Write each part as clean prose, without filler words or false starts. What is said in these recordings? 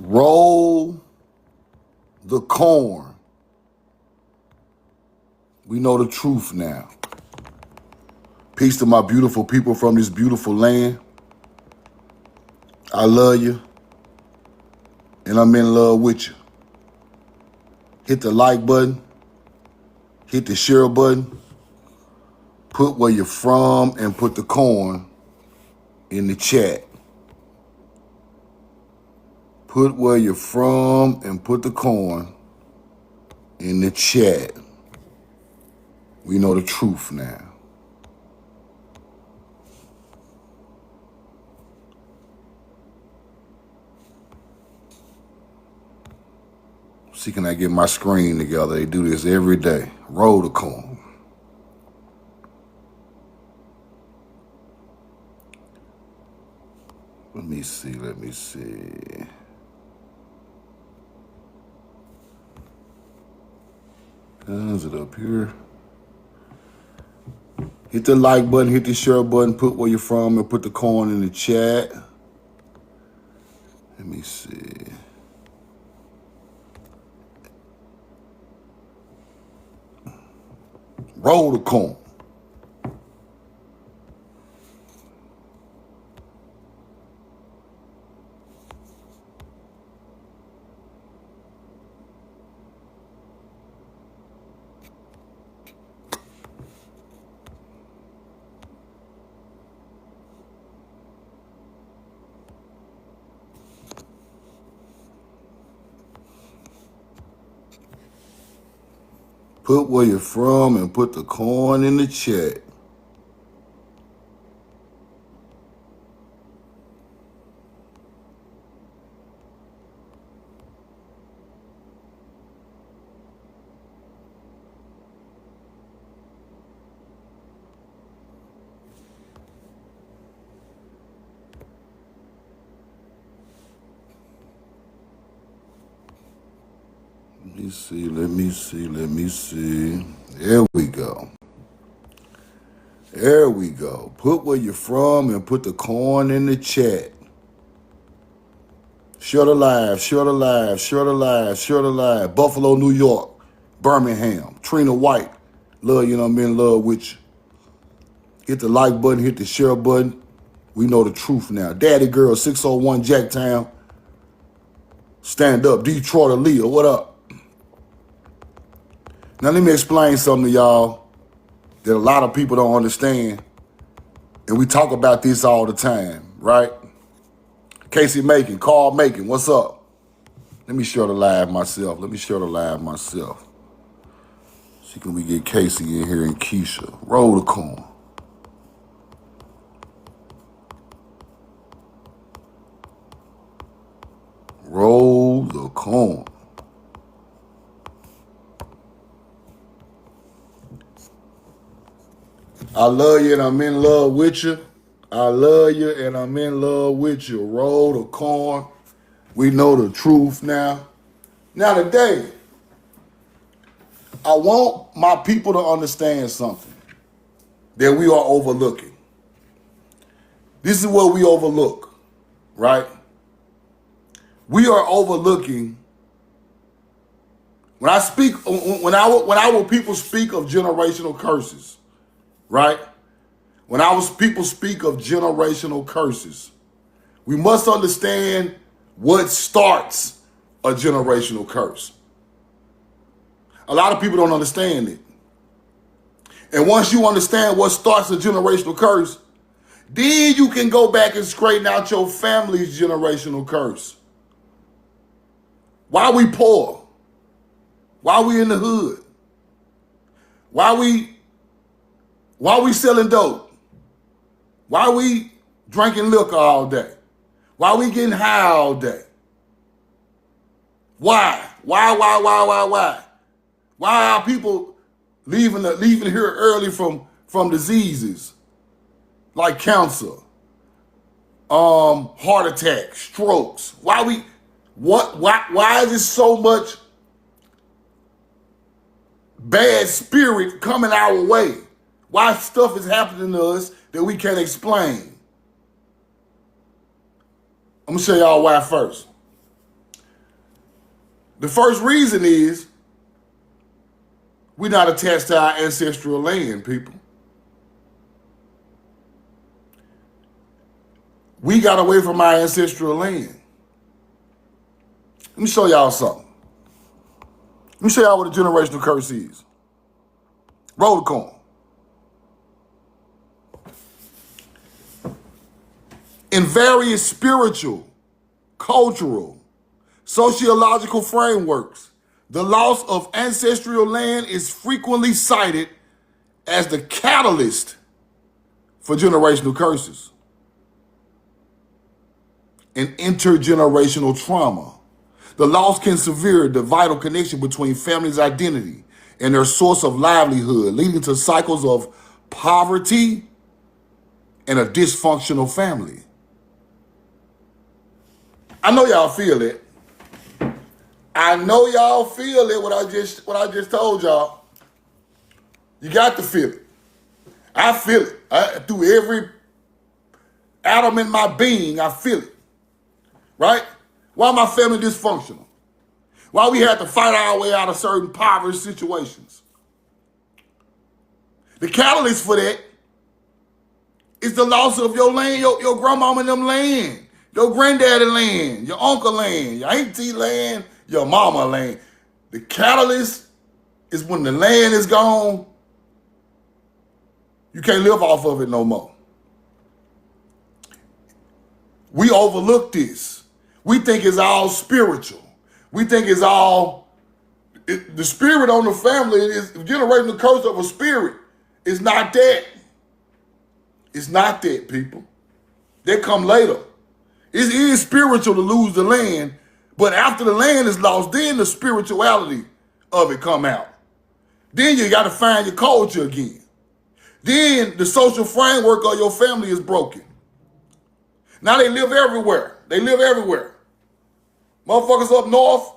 Roll the corn. We know the truth now. Peace to my beautiful people from this beautiful land. I love you, and I'm in love with you. Hit the like button. Hit the share button. Put where you're from and put the corn in the chat. Put where you're from and put the corn in the chat. We know the truth now. See, can I get my screen together? They do this every day. Roll the corn. Let me see. Is it up here? Hit the like button, hit the share button, put where you're from, and put the corn in the chat. Let me see. Roll the corn. Put where you're from and put the corn in the chat. Let me see. There we go. Put where you're from and put the corn in the chat. Share the live. Buffalo, New York. Birmingham. Trina White. Love you, and I'm in love with you. Hit the like button, hit the share button. We know the truth now. Daddy Girl, 601 Jacktown. Stand up, Detroit Aaliyah. What up? Now let me explain something to y'all that a lot of people don't understand. And we talk about this all the time, right? Casey Macon, Carl Macon, what's up? Let me share the live myself. See, can we get Casey in here and Keisha? Roll the corn. Roll the corn. I love you and I'm in love with you. Roll the corn. We know the truth now. Now today, I want my people to understand something that we are overlooking. This is what we overlook, right? We are overlooking. When our people speak of generational curses, right? When our people speak of generational curses, we must understand what starts a generational curse. A lot of people don't understand it. And once you understand what starts a generational curse, then you can go back and straighten out your family's generational curse. Why we poor? Why we in the hood? Why we selling dope? Why we drinking liquor all day? Why we getting high all day? Why? Why are people leaving here early from diseases like cancer, heart attack, strokes? Why is there so much bad spirit coming our way? Why stuff is happening to us that we can't explain? I'm gonna show y'all why first. The first reason is we're not attached to our ancestral land, people. We got away from our ancestral land. Let me show y'all something. Let me show y'all what a generational curse is. Roll the coin. In various spiritual, cultural, sociological frameworks, the loss of ancestral land is frequently cited as the catalyst for generational curses and intergenerational trauma. The loss can sever the vital connection between families' identity and their source of livelihood, leading to cycles of poverty and a dysfunctional family. I know y'all feel it. I know y'all feel it, what I just told y'all. You got to feel it. I feel it. Through every atom in my being, I feel it. Right? Why my family dysfunctional? Why we had to fight our way out of certain poverty situations? The catalyst for that is the loss of your land, your grandmama and them land, your granddaddy land, your uncle land, your auntie land, your mama land. The catalyst is when the land is gone, you can't live off of it no more. We overlook this. We think it's all spiritual. We think it's all, the spirit on the family is generating the curse of a spirit. It's not that. It's not that, people. They come later. It is spiritual to lose the land, but after the land is lost, then the spirituality of it come out. Then you got to find your culture again. Then the social framework of your family is broken. Now they live everywhere. They live everywhere. Motherfuckers up north,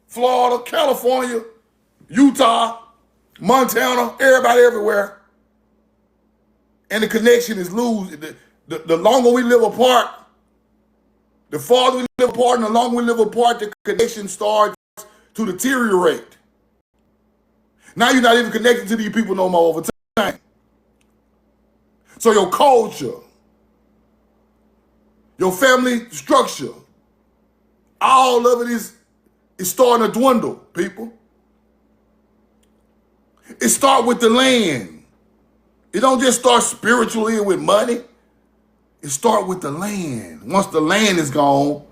Florida, California, Utah, Montana, everybody everywhere. And the connection is loose. The longer we live apart, the farther we live apart, and the longer we live apart, the connection starts to deteriorate. Now you're not even connected to these people no more over time. So your culture, your family structure, all of it is starting to dwindle, people. It starts with the land. It don't just start spiritually with money. It starts with the land. Once the land is gone,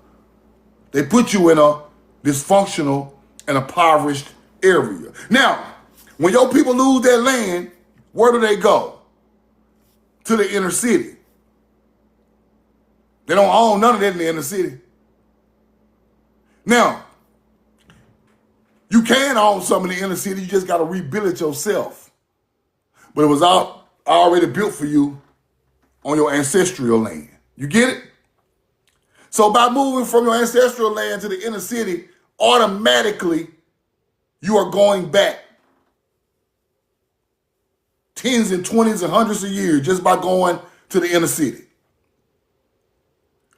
they put you in a dysfunctional and impoverished area. Now, when your people lose their land, where do they go? To the inner city. They don't own none of that in the inner city. Now, you can own some in the inner city. You just got to rebuild it yourself. But it was already built for you on your ancestral land. You get it? So by moving from your ancestral land to the inner city, automatically you are going back tens and 20s and hundreds of years just by going to the inner city.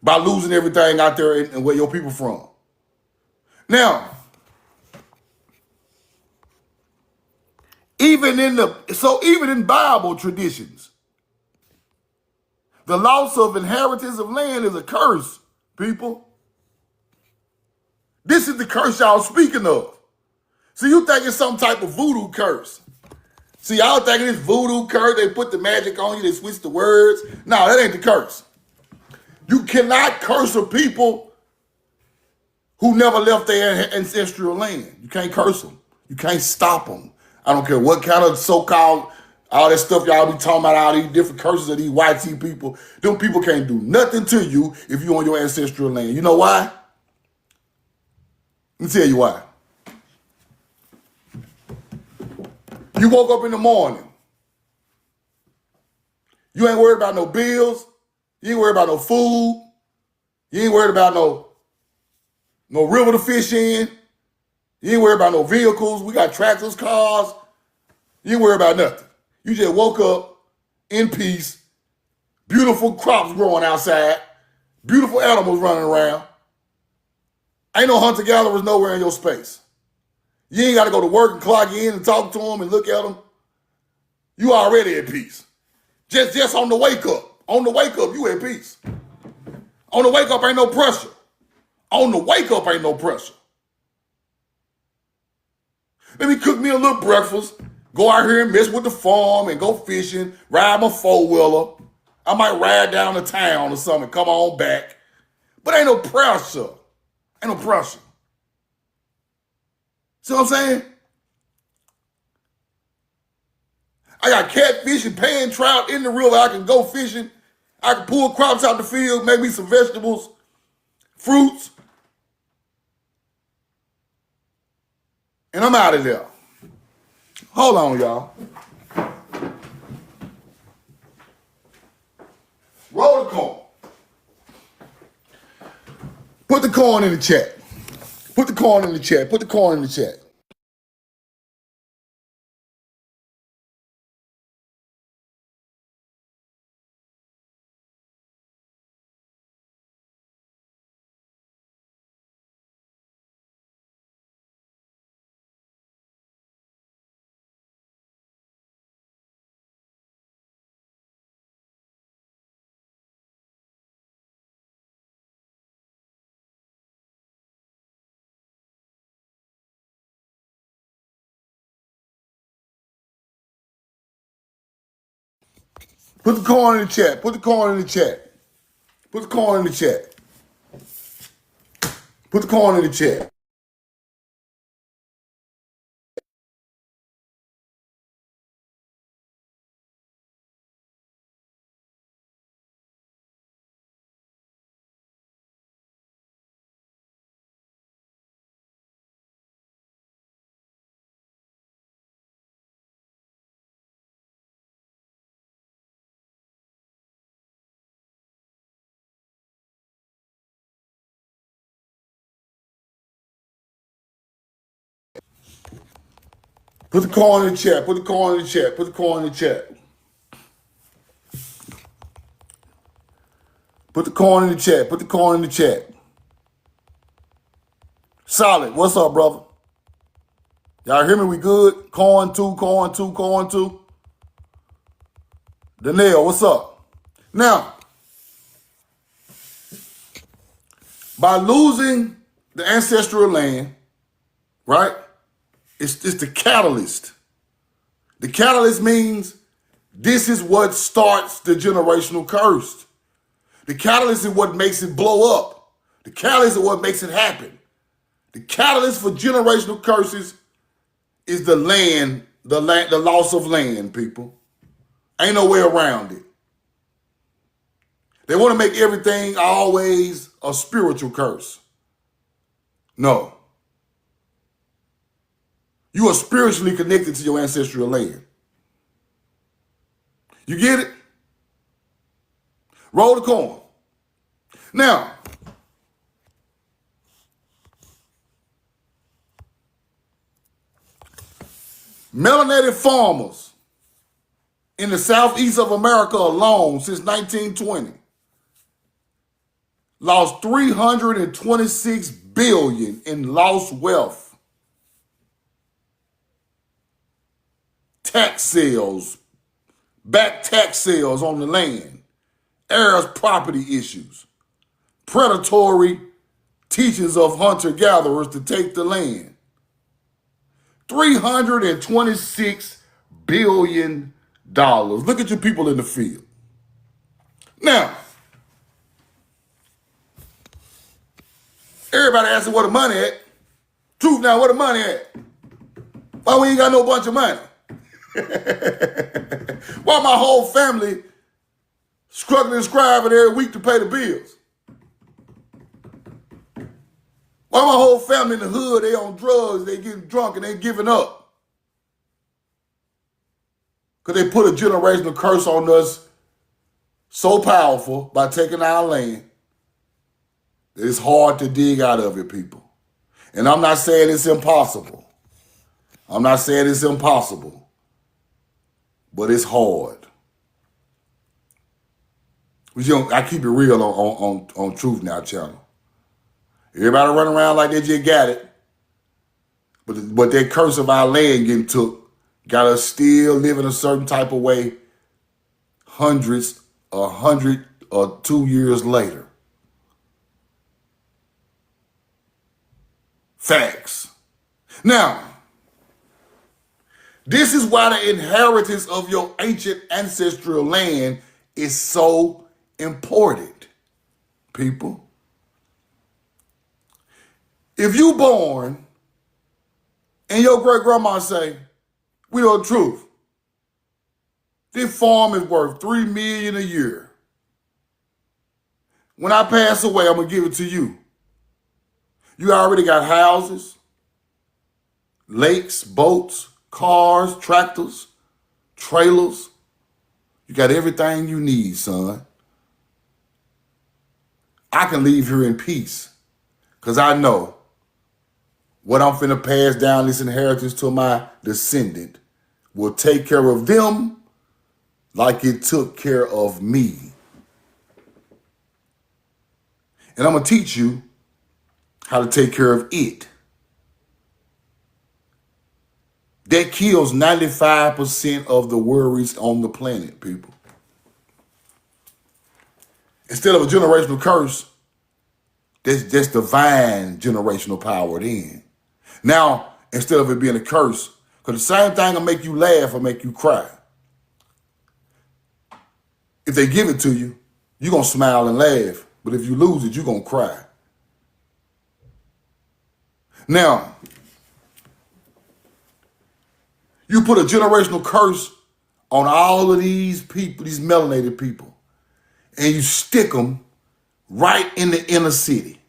By losing everything out there and where your people from. Now, even in Bible traditions, the loss of inheritance of land is a curse, people. This is the curse y'all speaking of. See, you think it's some type of voodoo curse. See, y'all thinking it's voodoo curse, they put the magic on you, they switch the words. No, that ain't the curse. You cannot curse a people who never left their ancestral land. You can't curse them. You can't stop them. I don't care what kind of so-called, all that stuff y'all be talking about, all these different curses of these YT people. Them people can't do nothing to you if you're on your ancestral land. You know why? Let me tell you why. You woke up in the morning. You ain't worried about no bills. You ain't worried about no food. You ain't worried about no river to fish in. You ain't worried about no vehicles. We got tractors, cars. You ain't worried about nothing. You just woke up in peace. Beautiful crops growing outside. Beautiful animals running around. Ain't no hunter-gatherers nowhere in your space. You ain't got to go to work and clock in and talk to them and look at them. You already at peace. Just on the wake up. On the wake up, you at peace. On the wake up, ain't no pressure. On the wake up, ain't no pressure. Let me cook me a little breakfast, go out here and mess with the farm and go fishing, ride my four-wheeler. I might ride down to town or something, come on back. But ain't no pressure. Ain't no pressure. See what I'm saying? I got catfish and pan trout in the river. I can go fishing. I can pull crops out the field, make me some vegetables, fruits. And I'm out of there. Hold on, y'all. Roll the corn. Put the corn in the chat. Put the corn in the chat. Put the corn in the chat. Put the corn in the chat. Put the corn in the chat. Put the corn in the chat. Put the corn in the chat. Put the corn in the chat. Put the corn in the chat. Put the corn in the chat. Put the corn in the chat. Put the corn in the chat. Solid. What's up, brother? Y'all hear me? We good? Corn two, corn two, corn two. Danielle, what's up? Now, by losing the ancestral land, right? It's the catalyst. The catalyst means this is what starts the generational curse. The catalyst is what makes it blow up. The catalyst is what makes it happen. The catalyst for generational curses is the land, the loss of land, people. Ain't no way around it. They want to make everything always a spiritual curse. No. You are spiritually connected to your ancestral land. You get it? Roll the corn. Now, melanated farmers in the southeast of America alone since 1920 lost $326 billion in lost wealth. Tax sales, back tax sales on the land, heirs property issues, predatory teachings of hunter-gatherers to take the land. $326 billion. Look at your people in the field. Now, everybody asking where the money at. Truth now, where the money at? Why we ain't got no bunch of money? Why my whole family struggling and scribing every week to pay the bills? Why my whole family in the hood, they on drugs, they getting drunk and they giving up? Because they put a generational curse on us so powerful by taking our land that it's hard to dig out of it, people. And I'm not saying it's impossible. I'm not saying it's impossible. But it's hard. I keep it real on Truth Now channel. Everybody running around like they just got it. But that curse of our land getting took got us still living a certain type of way hundreds, 100 or 2 years later. Facts. Now, this is why the inheritance of your ancient ancestral land is so important, people. If you born and your great grandma say, we know the truth, this farm is worth $3 million a year. When I pass away, I'm gonna give it to you. You already got houses, lakes, boats, cars, tractors, trailers. You got everything you need, son. I can leave here in peace because I know what I'm finna pass down this inheritance to my descendant will take care of them like it took care of me. And I'm gonna teach you how to take care of it. That kills 95% of the worries on the planet, people. Instead of a generational curse, that's divine generational power then. Now, instead of it being a curse, because the same thing will make you laugh or make you cry. If they give it to you, you're going to smile and laugh. But if you lose it, you're going to cry. Now, you put a generational curse on all of these people, these melanated people, and you stick them right in the inner city.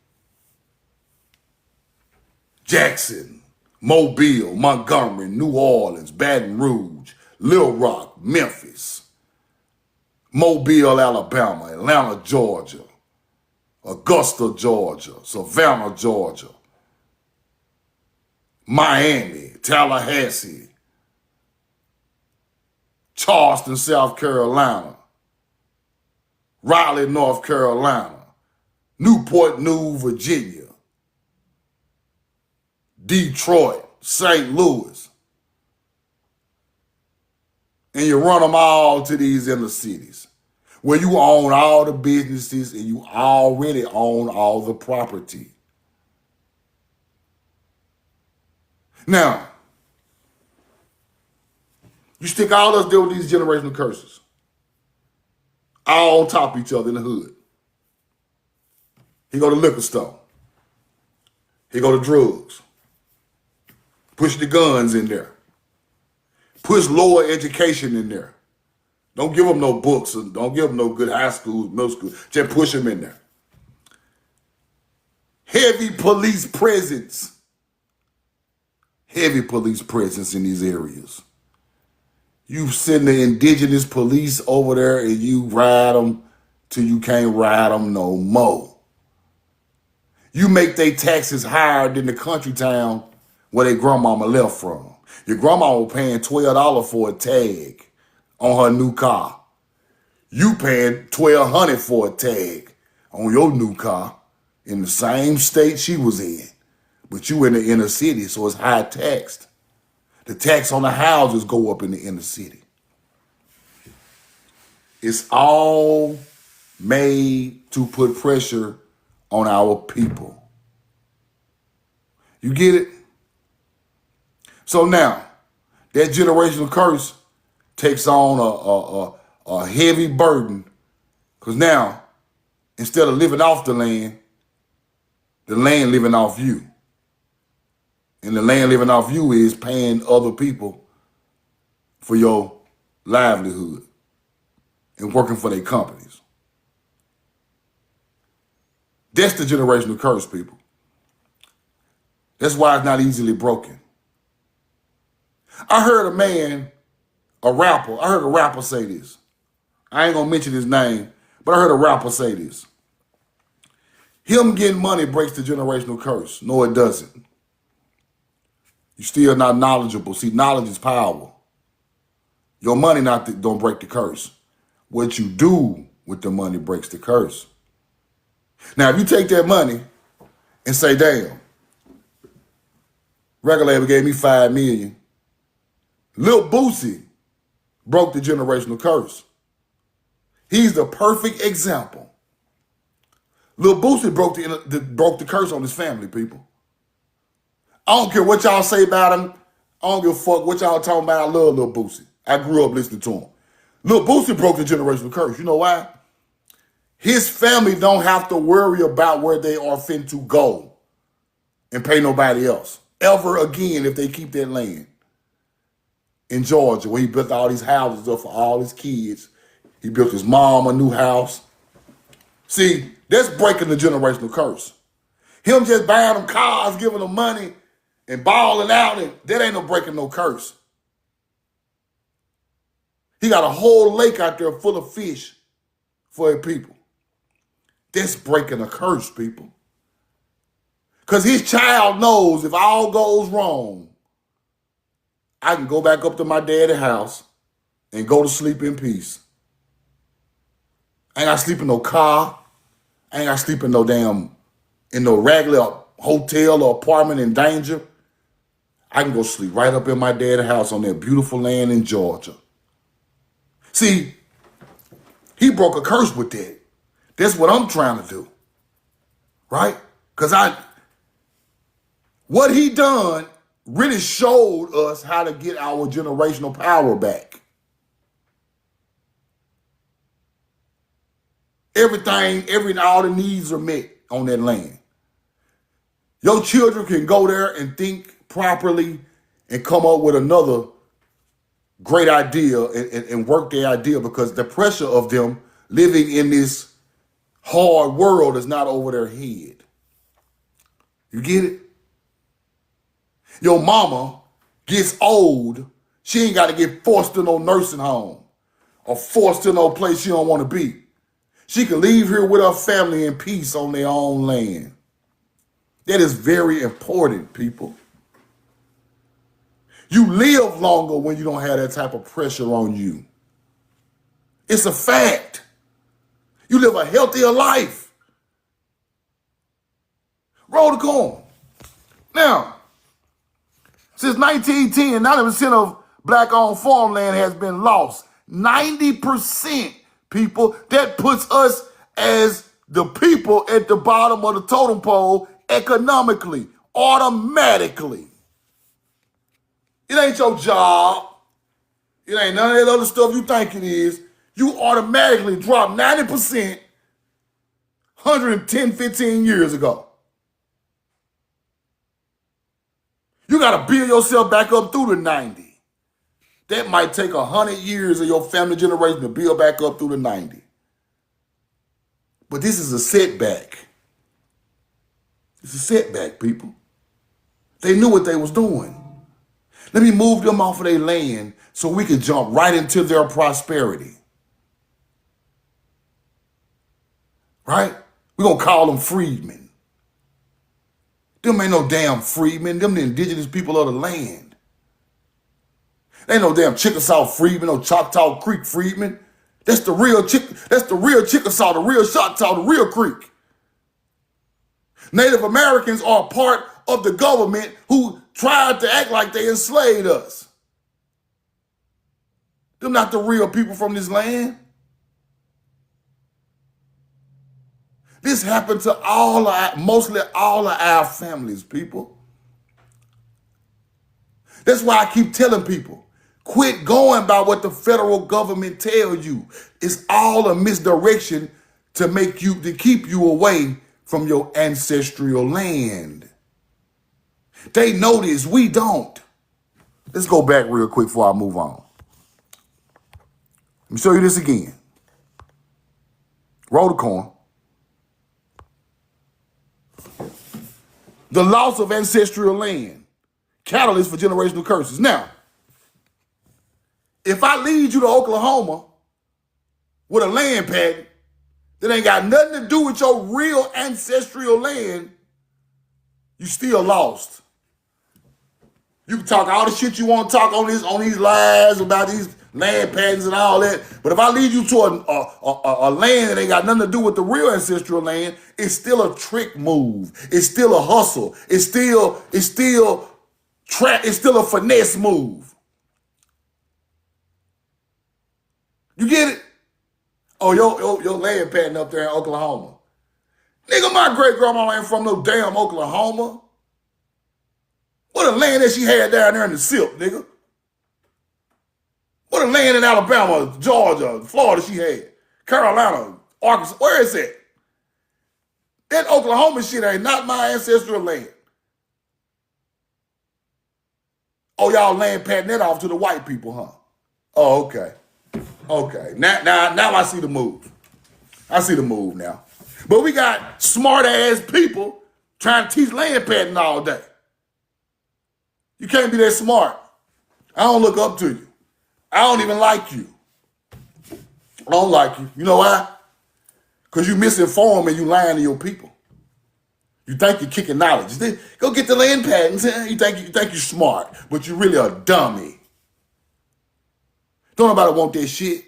Jackson, Mobile, Montgomery, New Orleans, Baton Rouge, Little Rock, Memphis, Mobile, Alabama, Atlanta, Georgia, Augusta, Georgia, Savannah, Georgia, Miami, Tallahassee, Charleston, South Carolina, Raleigh, North Carolina, Newport News, Virginia, Detroit, St. Louis. And you run them all to these inner cities where you own all the businesses and you already own all the property. Now, you stick all us there with these generational curses, all on top of each other in the hood. He go to liquor store. He go to drugs. Push the guns in there. Push lower education in there. Don't give them no books and don't give them no good high schools, middle school. Just push them in there. Heavy police presence. Heavy police presence in these areas. You send the indigenous police over there and you ride them till you can't ride them no more. You make their taxes higher than the country town where their grandmama left from. Your grandma was paying $12 for a tag on her new car. You paying $1,200 for a tag on your new car in the same state she was in. But you in the inner city, so it's high taxed. The tax on the houses go up in the inner city. It's all made to put pressure on our people. You get it? So now, that generational curse takes on a heavy burden because now, instead of living off the land living off you. And the land living off you is paying other people for your livelihood and working for their companies. That's the generational curse, people. That's why it's not easily broken. I heard a rapper say this. I ain't gonna mention his name, but I heard a rapper say this. Him getting money breaks the generational curse. No, it doesn't. You're still not knowledgeable. See, knowledge is power. Your money don't break the curse. What you do with the money breaks the curse. Now, if you take that money and say, damn, Record label gave me $5 million. Lil Boosie broke the generational curse. He's the perfect example. Lil Boosie broke the curse on his family, people. I don't care what y'all say about him. I don't give a fuck what y'all talking about. I love Lil Boosie. I grew up listening to him. Lil Boosie broke the generational curse. You know why? His family don't have to worry about where they are fin to go and pay nobody else ever again if they keep that land in Georgia, where he built all these houses up for all his kids. He built his mom a new house. See, that's breaking the generational curse. Him just buying them cars, giving them money, and balling out, and that ain't no breaking no curse. He got a whole lake out there full of fish for his people. That's breaking a curse, people. Because his child knows if all goes wrong, I can go back up to my daddy's house and go to sleep in peace. I ain't got to sleep in no car. I ain't got to sleep in no regular hotel or apartment in danger. I can go sleep right up in my daddy's house on that beautiful land in Georgia. See, he broke a curse with that. That's what I'm trying to do, right? Because what he done really showed us how to get our generational power back. All the needs are met on that land. Your children can go there and think properly and come up with another great idea and work their idea, because the pressure of them living in this hard world is not over their head. You get it? Your mama gets old, she ain't got to get forced to no nursing home or forced to no place she don't want to be. She can leave here with her family in peace on their own land. That is very important, people. You live longer when you don't have that type of pressure on you. It's a fact. You live a healthier life. Roll the corn. Now, since 1910, 90% of black-owned farmland has been lost. 90%, people. That puts us as the people at the bottom of the totem pole economically, automatically. It ain't your job. It ain't none of that other stuff you think it is. You automatically drop 90% 110, 15 years ago. You got to build yourself back up through the 90. That might take 100 years of your family generation to build back up through the 90. But this is a setback. It's a setback, people. They knew what they was doing. Let me move them off of their land so we can jump right into their prosperity. Right? We're going to call them freedmen. Them ain't no damn freedmen. Them the indigenous people of the land. They ain't no damn Chickasaw freedmen, no Choctaw Creek freedmen. That's the real Chickasaw, the real Choctaw, the real Creek. Native Americans are a part of the government who tried to act like they enslaved us. Them not the real people from this land. This happened to mostly all of our families, people. That's why I keep telling people, quit going by what the federal government tells you. It's all a misdirection to keep you away from your ancestral land. They know this, we don't. Let's go back real quick before I move on. Let me show you this again. Roll the corn. The loss of ancestral land, catalyst for generational curses. Now, if I lead you to Oklahoma with a land patent that ain't got nothing to do with your real ancestral land, you still lost. You can talk all the shit you want to talk on these lies about these land patents and all that. But if I lead you to a land that ain't got nothing to do with the real ancestral land, it's still a trick move. It's still a hustle. It's still It's still a finesse move. You get it? Oh, your land patent up there in Oklahoma. Nigga, my great-grandma ain't from no damn Oklahoma. What a land that she had down there in the SIP, nigga. What a land in Alabama, Georgia, Florida she had. Carolina, Arkansas. Where is it? That Oklahoma shit ain't not my ancestral land. Oh, y'all land patting that off to the white people, huh? Oh, okay. Okay. Now I see the move. I see the move now. But we got smart-ass people trying to teach land patting all day. You can't be that smart. I don't look up to you. I don't even like you. I don't like you. You know why? Because you misinform and you lying to your people. You think you're kicking knowledge. Go get the land patents. You think you're smart, but you really a dummy. Don't nobody want that shit.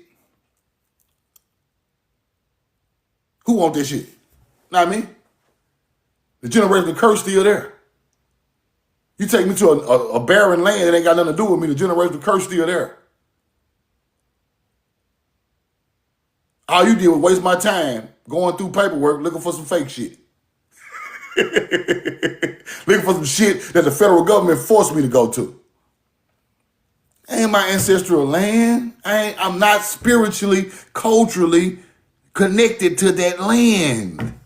Who want this shit? Not me. The generational curse still there. You take me to a barren land that ain't got nothing to do with me, the generational curse still there. All you did was waste my time going through paperwork looking for some fake shit. Looking for some shit that the federal government forced me to go to. Ain't my ancestral land. I'm not spiritually, culturally connected to that land.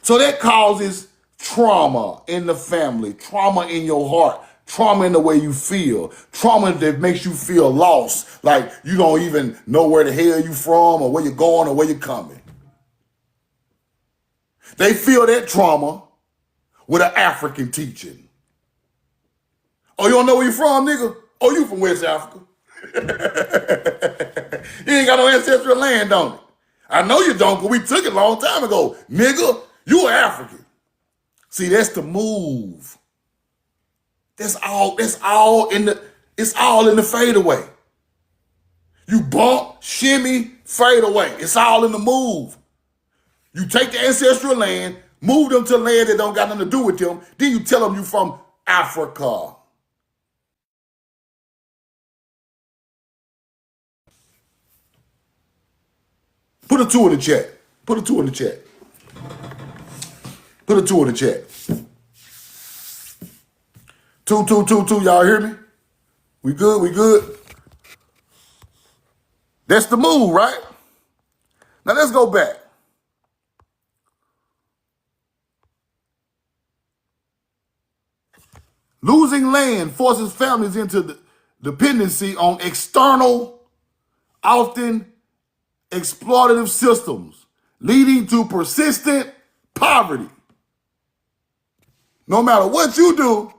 So that causes trauma in the family, trauma in your heart, trauma in the way you feel, trauma that makes you feel lost, like you don't even know where the hell you from or where you're going or where you're coming. They feel that trauma with an African teaching. Oh, you don't know where you from, nigga? Oh, you from West Africa. You ain't got no ancestral land, don't it? I know you don't, because we took it a long time ago. Nigga, you are African. See, that's the move. It's all in the fadeaway. You bump, shimmy, fade away. It's all in the move. You take the ancestral land, move them to land that don't got nothing to do with them, then you tell them you from Africa. Put a 2 in the chat. Put a 2 in the chat. Put a 2 in the chat. 2, 2, 2, 2. Y'all hear me? We good? We good? That's the move, right? Now let's go back. Losing land forces families into the dependency on external, often exploitative systems, leading to persistent poverty. No matter what you do,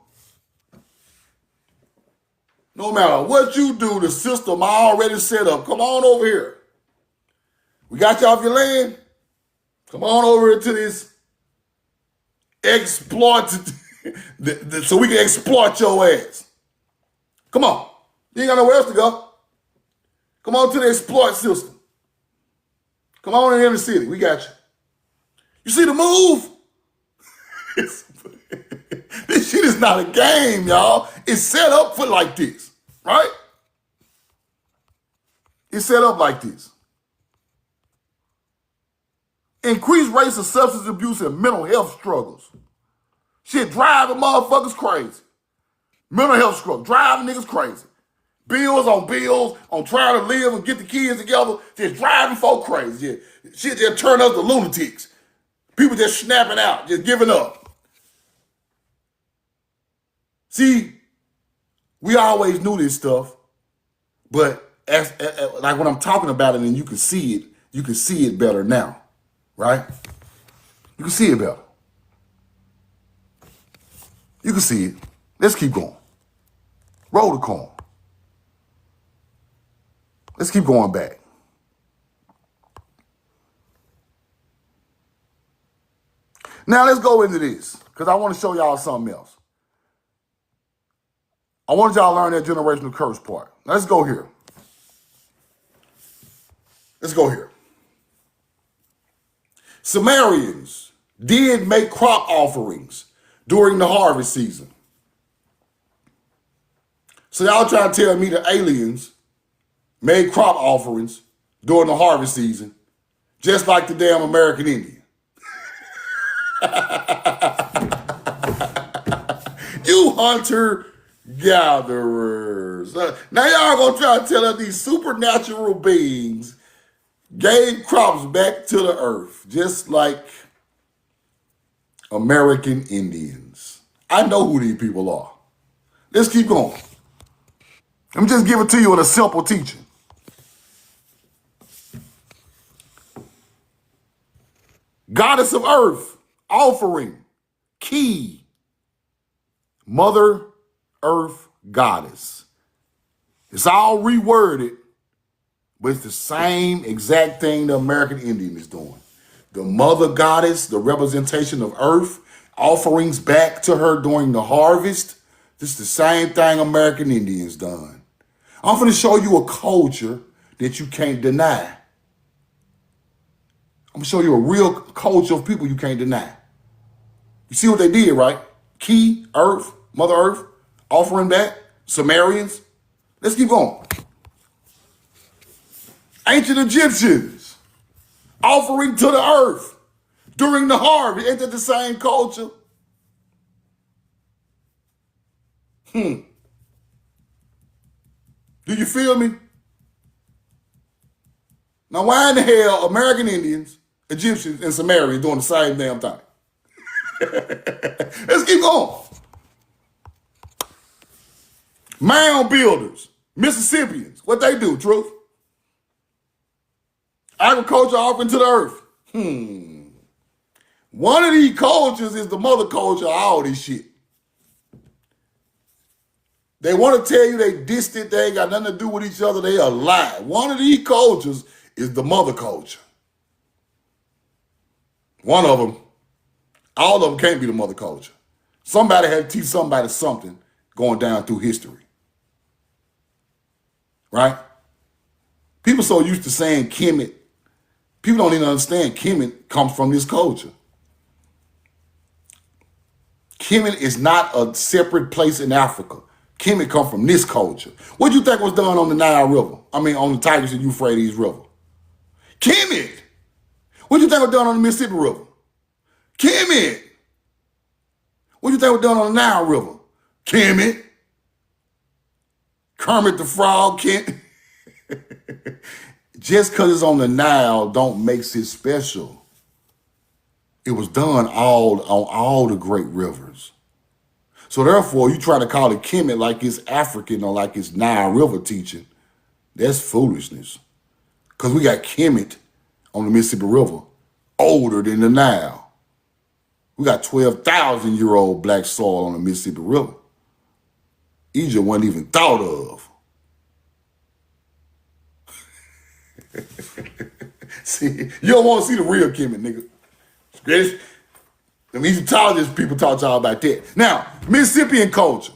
the system already set up. Come on over here. We got you off your land. Come on over here to this exploit, so we can exploit your ass. Come on. You ain't got nowhere else to go. Come on to the exploit system. Come on in the city. We got you. You see the move? This shit is not a game, y'all. It's set up for like this, right? It's set up like this. Increased rates of substance abuse and mental health struggles. Shit driving motherfuckers crazy. Mental health struggle, driving niggas crazy. Bills on trying to live and get the kids together, just driving folk crazy. Yeah. Shit just turn us to lunatics. People just snapping out, just giving up. See, we always knew this stuff, but like when I'm talking about it and you can see it better now, right? You can see it better. You can see it. Let's keep going. Roll the corn. Let's keep going back. Now let's go into this, because I want to show y'all something else. I want y'all to learn that generational curse part. Now let's go here. Let's go here. Sumerians did make crop offerings during the harvest season. So y'all trying to tell me the aliens made crop offerings during the harvest season, just like the damn American Indian. You hunter-gatherers. Now y'all gonna try to tell us these supernatural beings gave crops back to the earth, just like American Indians. I know who these people are. Let's keep going. Let me just give it to you in a simple teaching. Goddess of Earth, offering, key, Mother Earth Goddess. It's all reworded, but it's the same exact thing the American Indian is doing. The Mother Goddess, the representation of Earth, offerings back to her during the harvest. This is the same thing American Indians done. I'm going to show you a culture that you can't deny. I'm going to show you a real culture of people you can't deny. You see what they did, right? Key, Earth, Mother Earth, offering back, Sumerians. Let's keep going. Ancient Egyptians, offering to the earth during the harvest. Ain't that the same culture? Do you feel me? Now, why in the hell American Indians, Egyptians, and Sumerians doing the same damn thing? Let's keep going. Mound builders, Mississippians, what they do, truth? Agriculture offering to the earth. One of these cultures is the mother culture of all this shit. They want to tell you they distant, they ain't got nothing to do with each other, they are lie. One of these cultures is the mother culture. One of them, all of them can't be the mother culture. Somebody had to teach somebody something going down through history. Right? People so used to saying Kemet. People don't even understand Kemet comes from this culture. Kemet is not a separate place in Africa. Kemet come from this culture. What do you think was done on the Nile River? I mean, on the Tigris and Euphrates River? Kemet. What do you think was done on the Mississippi River? Kemet. What do you think was done on the Nile River? Kemet. Kermit the Frog, Kent. Just because it's on the Nile don't make it special. It was done on all the great rivers. So therefore, you try to call it Kemet like it's African or like it's Nile River teaching. That's foolishness. Because we got Kemet on the Mississippi River, older than the Nile. We got 12,000-year-old black soil on the Mississippi River. Egypt wasn't even thought of. See, you don't want to see the real Kemet, nigga. Them Egyptologists people talk to y'all about that. Now, Mississippian culture.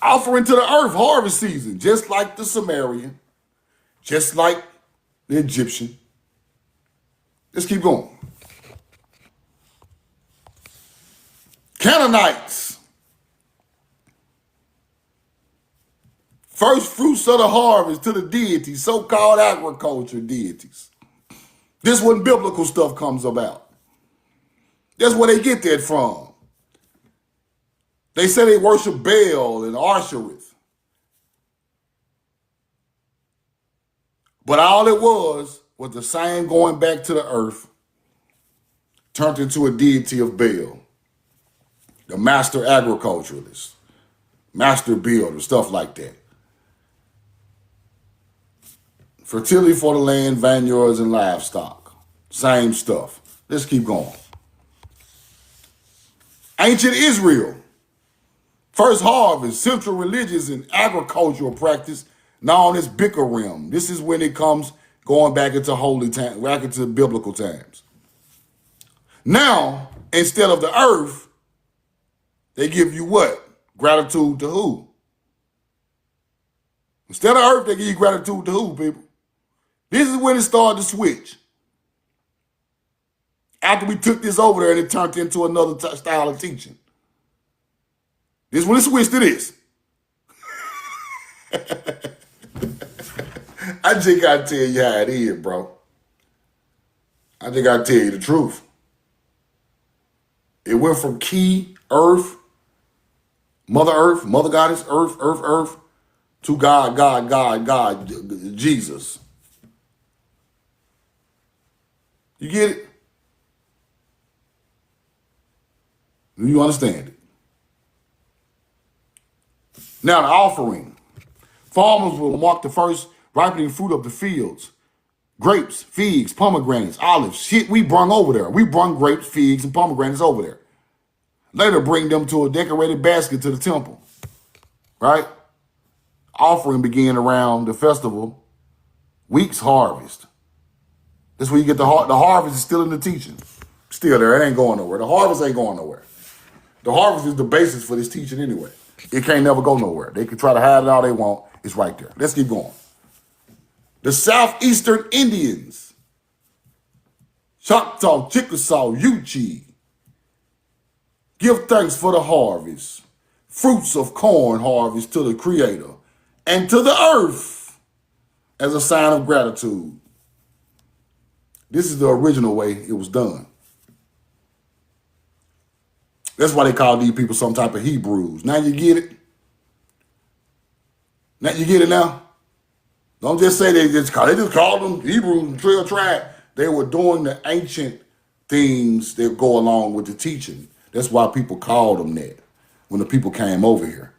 Offering to the earth harvest season, just like the Sumerian, just like the Egyptian. Let's keep going. Canaanites. First fruits of the harvest to the deities, so-called agriculture deities. This is when biblical stuff comes about. That's where they get that from. They say they worship Baal and Ashereth. But all it was the same going back to the earth, turned into a deity of Baal. The master agriculturalist, master builder, stuff like that. Fertility for the land, vineyards, and livestock. Same stuff. Let's keep going. Ancient Israel. First harvest, central religious and agricultural practice known as Bikurim. This is when it comes going back into holy time, back into biblical times. Now, instead of the earth, they give you what? Gratitude to who? Instead of earth, they give you gratitude to who, people? This is when it started to switch. After we took this over there and it turned into another style of teaching. This is when it switched to this. I just gotta tell you how it is, bro. I just gotta tell you the truth. It went from key, earth, mother goddess, earth, to God, Jesus. You get it? Do you understand it? Now the offering. Farmers will mark the first ripening fruit of the fields. Grapes, figs, pomegranates, olives. Shit we brung over there. We brung grapes, figs, and pomegranates over there. Later bring them to a decorated basket to the temple. Right? Offering began around the festival, week's harvest. That's where you get the harvest is still in the teaching. Still there. It ain't going nowhere. The harvest ain't going nowhere. The harvest is the basis for this teaching anyway. It can't never go nowhere. They can try to hide it all they want. It's right there. Let's keep going. The Southeastern Indians, Choctaw, Chickasaw, Yuchi, give thanks for the harvest, fruits of corn harvest to the Creator and to the earth as a sign of gratitude. This is the original way it was done. That's why they call these people some type of Hebrews. Now you get it? Now you get it now? Don't just say they just called them Hebrews, Trail Tribe. They were doing the ancient things that go along with the teaching. That's why people called them that when the people came over here.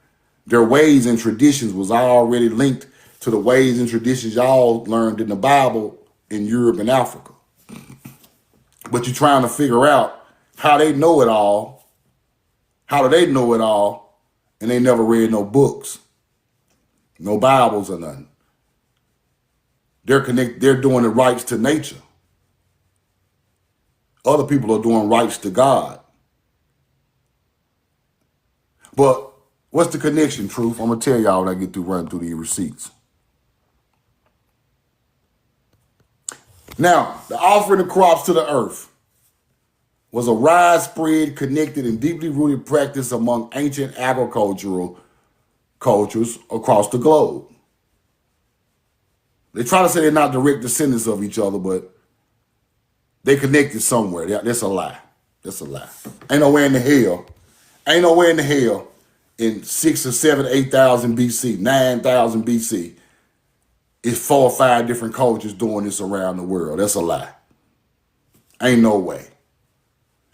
Their ways and traditions was already linked to the ways and traditions y'all learned in the Bible in Europe and Africa. But you're trying to figure out how they know it all. How do they know it all? And they never read no books, no Bibles or nothing. They're doing the rights to nature. Other people are doing rights to God. But what's the connection, Truth? I'm going to tell y'all when I get through running through these receipts. Now, the offering of crops to the earth was a widespread, connected, and deeply rooted practice among ancient agricultural cultures across the globe. They try to say they're not direct descendants of each other, but they connected somewhere. That's a lie. That's a lie. Ain't nowhere in the hell in 6 or 7, 8,000 BC, 9,000 BC, it's 4 or 5 different cultures doing this around the world. That's a lie. Ain't no way.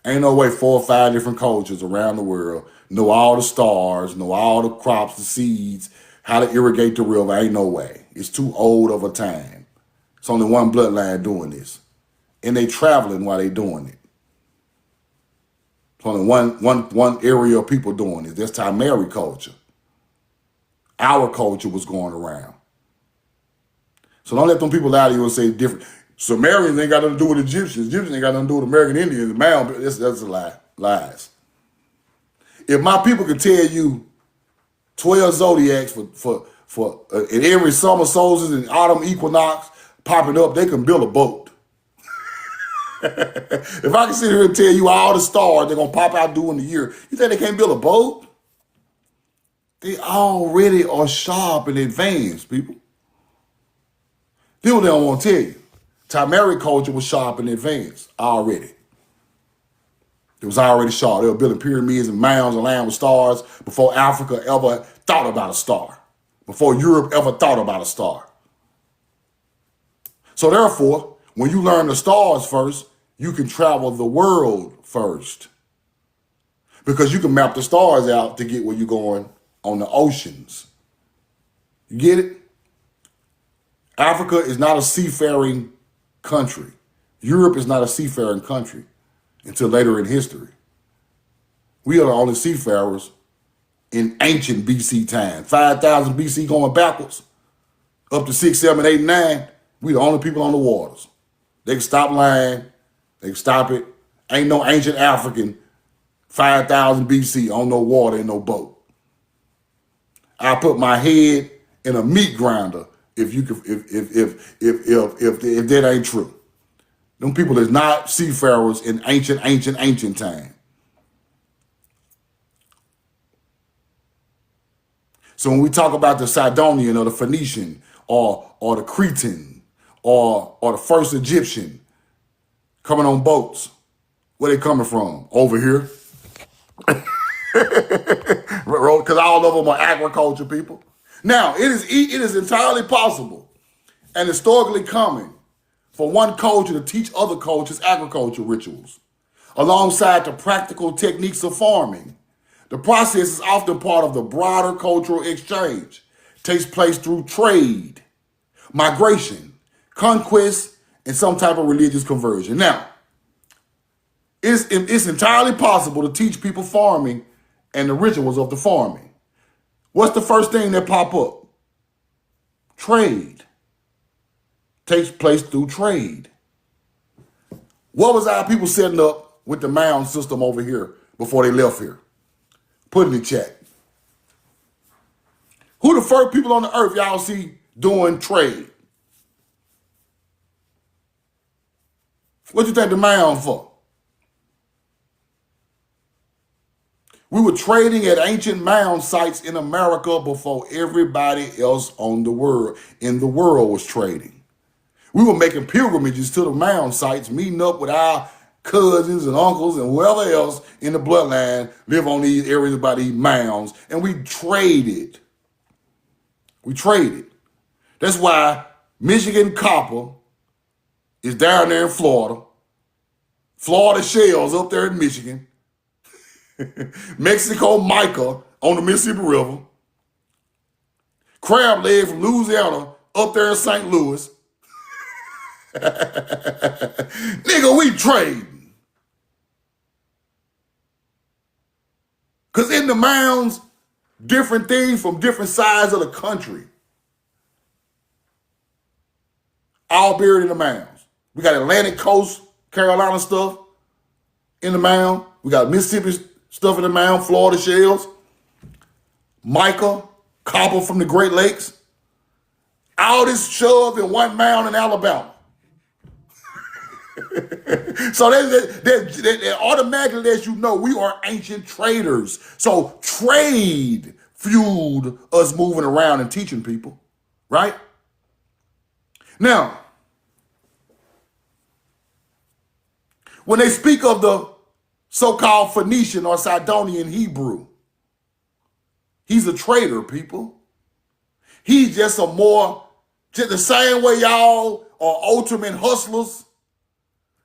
Ain't no way 4 or 5 different cultures around the world know all the stars, know all the crops, the seeds, how to irrigate the river. Ain't no way. It's too old of a time. It's only one bloodline doing this. And they traveling while they doing it. It's only one area of people doing it. That's Timeri culture. Our culture was going around. So don't let them people out of you and say different. Sumerians ain't got nothing to do with Egyptians. Egyptians ain't got nothing to do with American Indians. That's a lie. Lies. If my people could tell you 12 zodiacs for in every summer solstice and autumn equinox popping up, they can build a boat. If I can sit here and tell you all the stars they're gonna pop out during the year, you think they can't build a boat? They already are sharp and advanced, people. People they don't want to tell you. Timeric culture was sharp and advanced already. It was already sharp. They were building pyramids and mounds and land with stars before Africa ever thought about a star, before Europe ever thought about a star. So therefore, when you learn the stars first, you can travel the world first. Because you can map the stars out to get where you're going on the oceans. You get it? Africa is not a seafaring country. Europe is not a seafaring country until later in history. We are the only seafarers in ancient BC time. 5,000 BC going backwards, up to 6, 7, 8, 9. We the only people on the waters. They can stop lying. They can stop it. Ain't no ancient African 5,000 BC on no water in no boat. I put my head in a meat grinder if that ain't true. Them people is not seafarers in ancient time. So when we talk about the Sidonian or the Phoenician or the Cretan or the first Egyptian coming on boats, where they coming from? Over here. Because all of them are agriculture people. Now, it is entirely possible and historically common for one culture to teach other cultures agriculture rituals alongside the practical techniques of farming. The process is often part of the broader cultural exchange. It takes place through trade, migration, conquest, and some type of religious conversion. Now, it's entirely possible to teach people farming and the rituals of the farming. What's the first thing that pop up? Trade. Takes place through trade. What was our people setting up with the mound system over here before they left here? Put in the chat. Who the first people on the earth y'all see doing trade? What you think the mound for? We were trading at ancient mound sites in America before everybody else in the world was trading. We were making pilgrimages to the mound sites, meeting up with our cousins and uncles and whoever else in the bloodline live on these areas by these mounds, and we traded. We traded. That's why Michigan copper is down there in Florida. Florida shells up there in Michigan. Mexico mica on the Mississippi River. Crab leg from Louisiana up there in St. Louis. Nigga, we trading. Because in the mounds, different things from different sides of the country. All buried in the mounds. We got Atlantic Coast, Carolina stuff in the mound. We got Mississippi stuff in the mound, Florida shells, mica, copper from the Great Lakes. All this shoved in one mound in Alabama. So that automatically lets you know we are ancient traders. So trade fueled us moving around and teaching people, right? Now, when they speak of the so-called Phoenician or Sidonian Hebrew, he's a trader, people. He's just the same way y'all are ultimate hustlers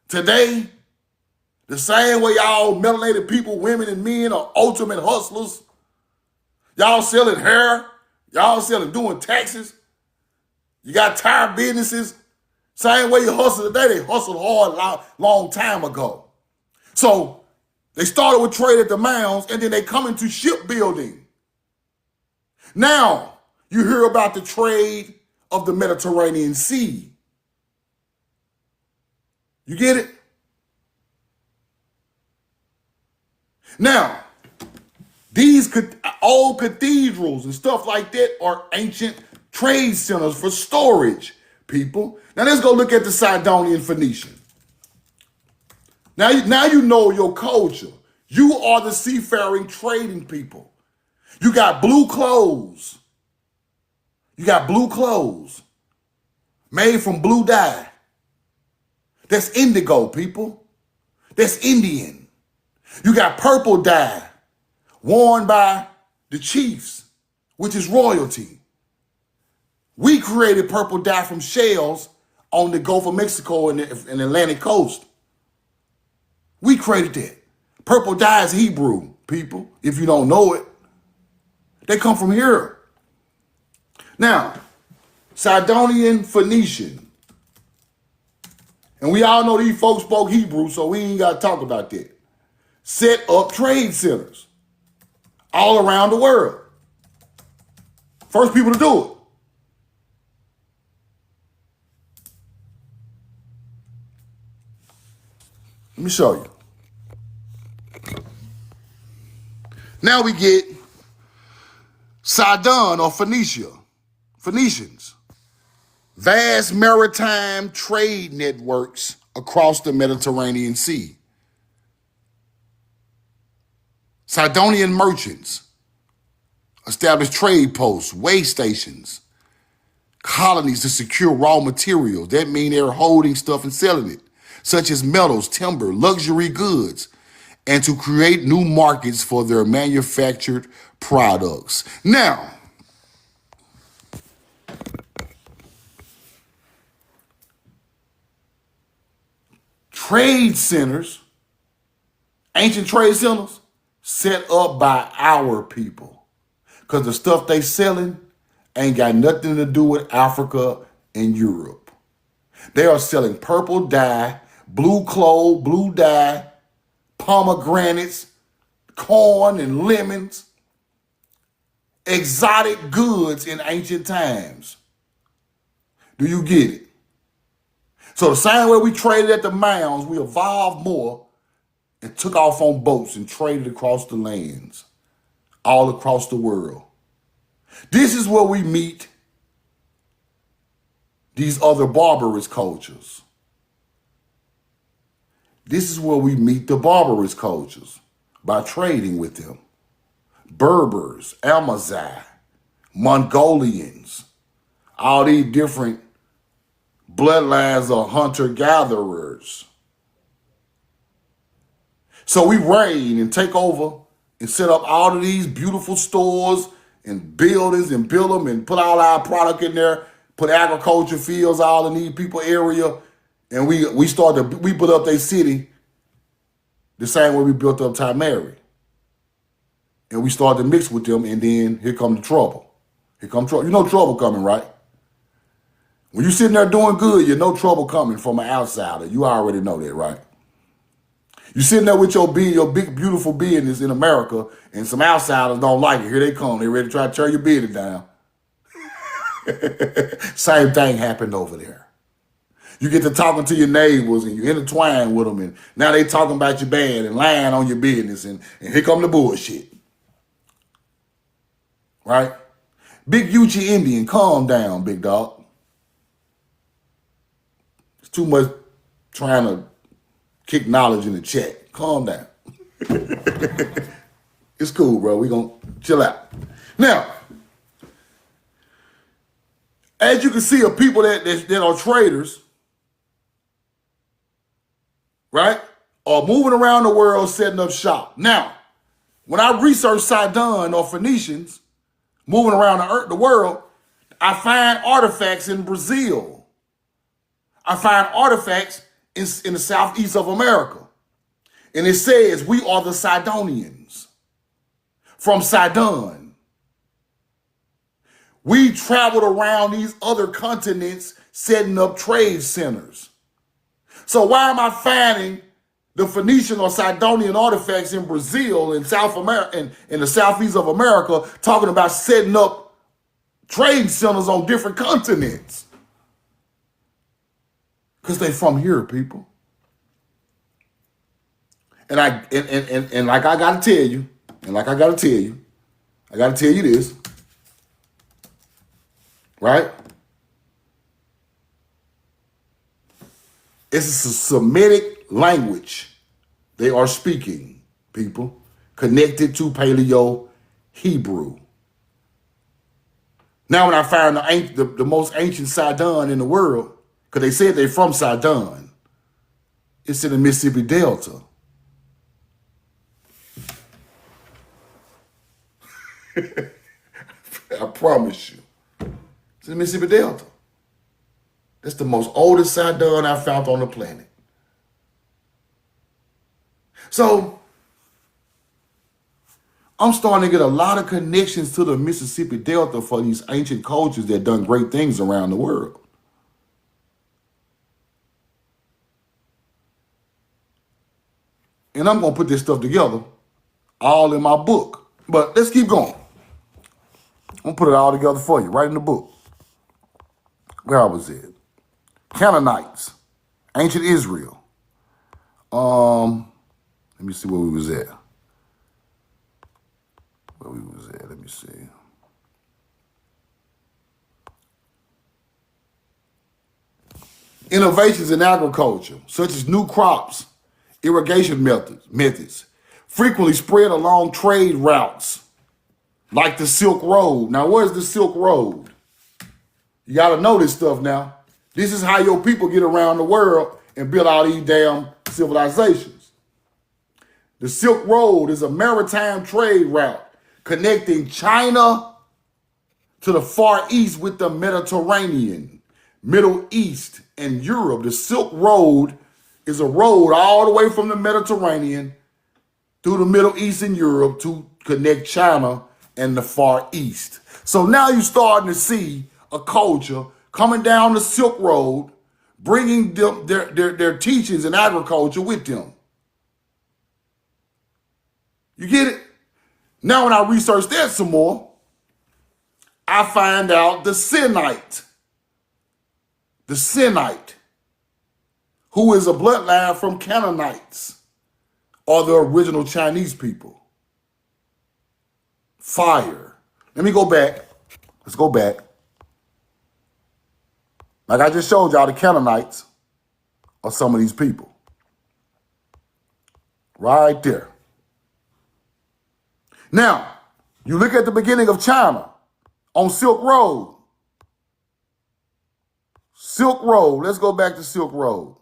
today, the same way y'all melanated people, women and men are ultimate hustlers. Y'all selling hair, y'all doing taxes. You got tire businesses. Same way you hustle today, they hustled hard long time ago. So they started with trade at the mounds, and then they come into shipbuilding. Now you hear about the trade of the Mediterranean Sea. You get it? Now, these old cathedrals and stuff like that are ancient trade centers for storage, people. Now let's go look at the Sidonian Phoenician. Now you know your culture. You are the seafaring trading people. You got blue clothes. You got blue clothes made from blue dye. That's indigo, people. That's Indian. You got purple dye worn by the chiefs, which is royalty. We created purple dye from shells on the Gulf of Mexico and the Atlantic coast. We created that. Purple dye is Hebrew, people, if you don't know it. They come from here. Now, Sidonian Phoenician. And we all know these folks spoke Hebrew, so we ain't got to talk about that. Set up trade centers all around the world. First people to do it. Let me show you. Now we get Sidon or Phoenicia. Phoenicians. Vast maritime trade networks across the Mediterranean Sea. Sidonian merchants. established trade posts, way stations, colonies to secure raw materials. That means they're holding stuff and selling it, such as metals, timber, luxury goods, and to create new markets for their manufactured products. Now, trade centers, ancient trade centers, set up by our people. Because the stuff they selling ain't got nothing to do with Africa and Europe. They are selling purple dye, blue clove, blue dye, pomegranates, corn and lemons, exotic goods in ancient times. Do you get it? So the same way we traded at the mounds, we evolved more and took off on boats and traded across the lands, all across the world. This is where we meet these other barbarous cultures. This is where we meet the barbarous cultures, by trading with them. Berbers, Amazigh, Mongolians, all these different bloodlines of hunter-gatherers. So we reign and take over and set up all of these beautiful stores and buildings and build them and put all our product in there, put agriculture fields all in these people area, and we put up their city the same way we built up Timeri. And we started to mix with them, and then here come the trouble. Here come trouble. You know trouble coming, right? When you're sitting there doing good, you know trouble coming from an outsider. You already know that, right? You're sitting there with your big, beautiful business in America, and some outsiders don't like it. Here they come. They're ready to try to tear your business down. Same thing happened over there. You get to talking to your neighbors, and you intertwine with them, and now they talking about your bad and lying on your business, and here come the bullshit. Right? Big Uchi Indian, calm down, big dog. It's too much trying to kick knowledge in the chat. Calm down. It's cool, bro. We gonna chill out. Now, as you can see, of people that are traders, right, are moving around the world setting up shop. Now, when I research Sidon or Phoenicians moving around the world, I find artifacts in Brazil. I find artifacts in the southeast of America. And it says, we are the Sidonians from Sidon. We traveled around these other continents setting up trade centers. So why am I finding the Phoenician or Sidonian artifacts in Brazil and South America and in the southeast of America talking about setting up trade centers on different continents? Because they from here, people. And like I gotta tell you, I gotta tell you this, right? It's a Semitic language they are speaking, people, connected to Paleo Hebrew. Now, when I found the most ancient Sidon in the world, because they said they're from Sidon, it's in the Mississippi Delta. I promise you. It's in the Mississippi Delta. That's the most oldest Sidon I found on the planet. So, I'm starting to get a lot of connections to the Mississippi Delta for these ancient cultures that done great things around the world. And I'm going to put this stuff together all in my book. But let's keep going. I'm going to put it all together for you, right in the book. Where I was at. Canaanites, ancient Israel. Let me see where we was at. Let me see. Innovations in agriculture, such as new crops, irrigation methods, frequently spread along trade routes. like the Silk Road. Now, where's the Silk Road? You got to know this stuff now. This is how your people get around the world and build all these damn civilizations. The Silk Road is a maritime trade route connecting China to the Far East with the Mediterranean, Middle East, and Europe. The Silk Road is a road all the way from the Mediterranean through the Middle East and Europe to connect China and the Far East. So now you're starting to see a culture coming down the Silk Road, bringing them their teachings in agriculture with them. You get it? Now when I research that some more, I find out the Sinite, who is a bloodline from Canaanites, are the original Chinese people. Fire. Let me go back. Let's go back. Like I just showed y'all, the Canaanites are some of these people. Right there. Now, you look at the beginning of China on Silk Road. Silk Road. Let's go back to Silk Road.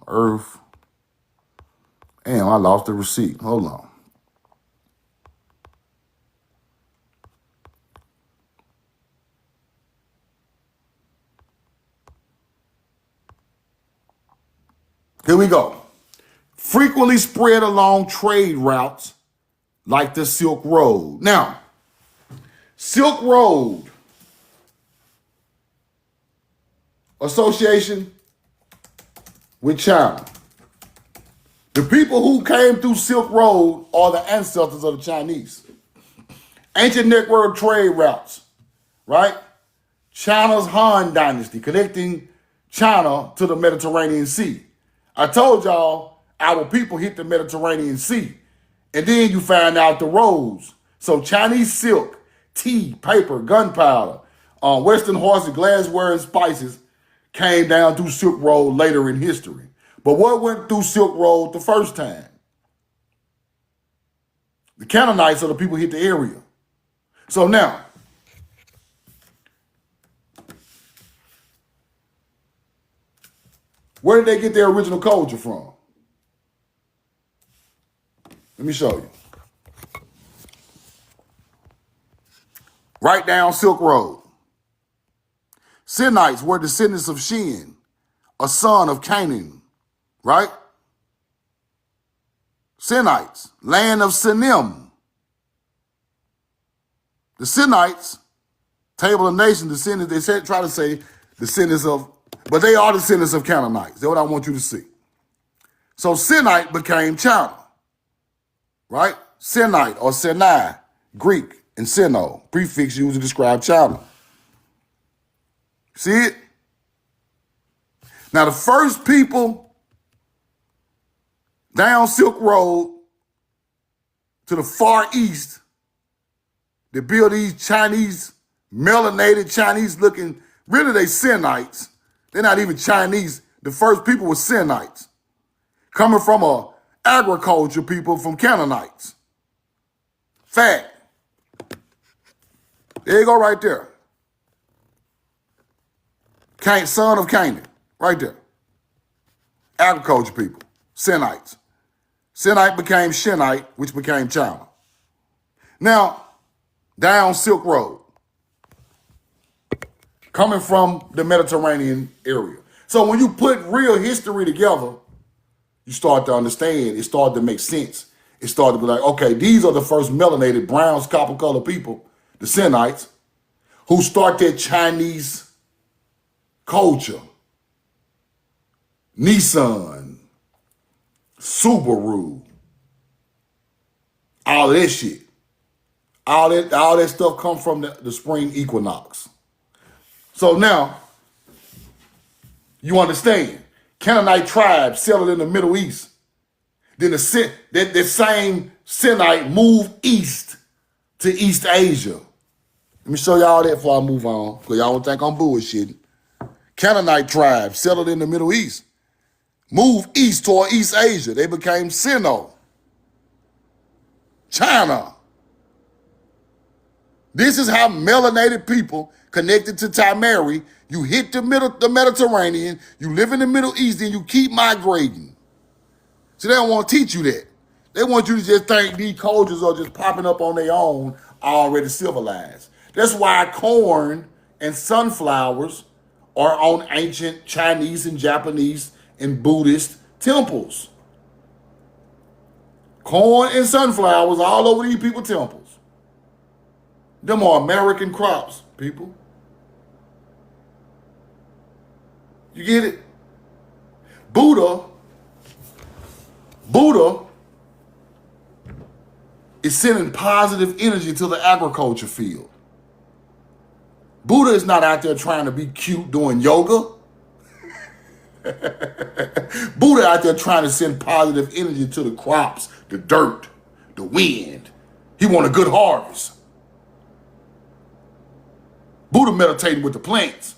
Earth. Damn, I lost the receipt. Hold on. Here we go. Frequently spread along trade routes like the Silk Road. Now, Silk Road association with China. The people who came through Silk Road are the ancestors of the Chinese. Ancient network trade routes, right? China's Han Dynasty, connecting China to the Mediterranean Sea. I told y'all our people hit the Mediterranean Sea, and then you find out the roads. So Chinese silk, tea, paper, gunpowder, Western horses, glassware, and spices came down through Silk Road later in history. But what went through Silk Road the first time? The Canaanites are the people who hit the area. So now, where did they get their original culture from? Let me show you. Right down Silk Road. Sinites were descendants of Shin, a son of Canaan, right? Sinites, land of Sinim. The Sinites, Table of Nations, descendants, they said, try to say descendants of, but they are descendants of Canaanites. That's what I want you to see. So Sinite became China, right? Sinite or Sinai, Greek, and Sino, prefix used to describe China. See it? Now the first people down Silk Road to the Far East that build these Chinese, melanated Chinese looking, really they Sinites. They're not even Chinese. The first people were Sinites, coming from a agriculture people from Canaanites. Fact. There you go right there. Son of Canaan, right there. Agriculture people, Sinites. Sinite became Shinite, which became China. Now, down Silk Road, coming from the Mediterranean area. So when you put real history together, you start to understand, it started to make sense. It started to be like, okay, these are the first melanated, browns, copper-colored people, the Sinites, who start their Chinese culture. Nissan, Subaru, all that shit. All that stuff come from the spring equinox. So now, you understand, Canaanite tribes settled in the Middle East. Then that same Sinite moved east to East Asia. Let me show y'all that before I move on, because y'all don't think I'm bullshitting. Canaanite tribes settled in the Middle East, moved east toward East Asia. They became Sino. China. This is how melanated people connected to Tamari. You hit the Mediterranean, you live in the Middle East, and you keep migrating. So they don't want to teach you that. They want you to just think these cultures are just popping up on their own, already civilized. That's why corn and sunflowers are on ancient Chinese and Japanese and Buddhist temples. Corn and sunflowers all over these people's temples. Them are American crops, people. You get it? Buddha is sending positive energy to the agriculture field. Buddha is not out there trying to be cute doing yoga. Buddha out there trying to send positive energy to the crops, the dirt, the wind. He want a good harvest. Buddha meditating with the plants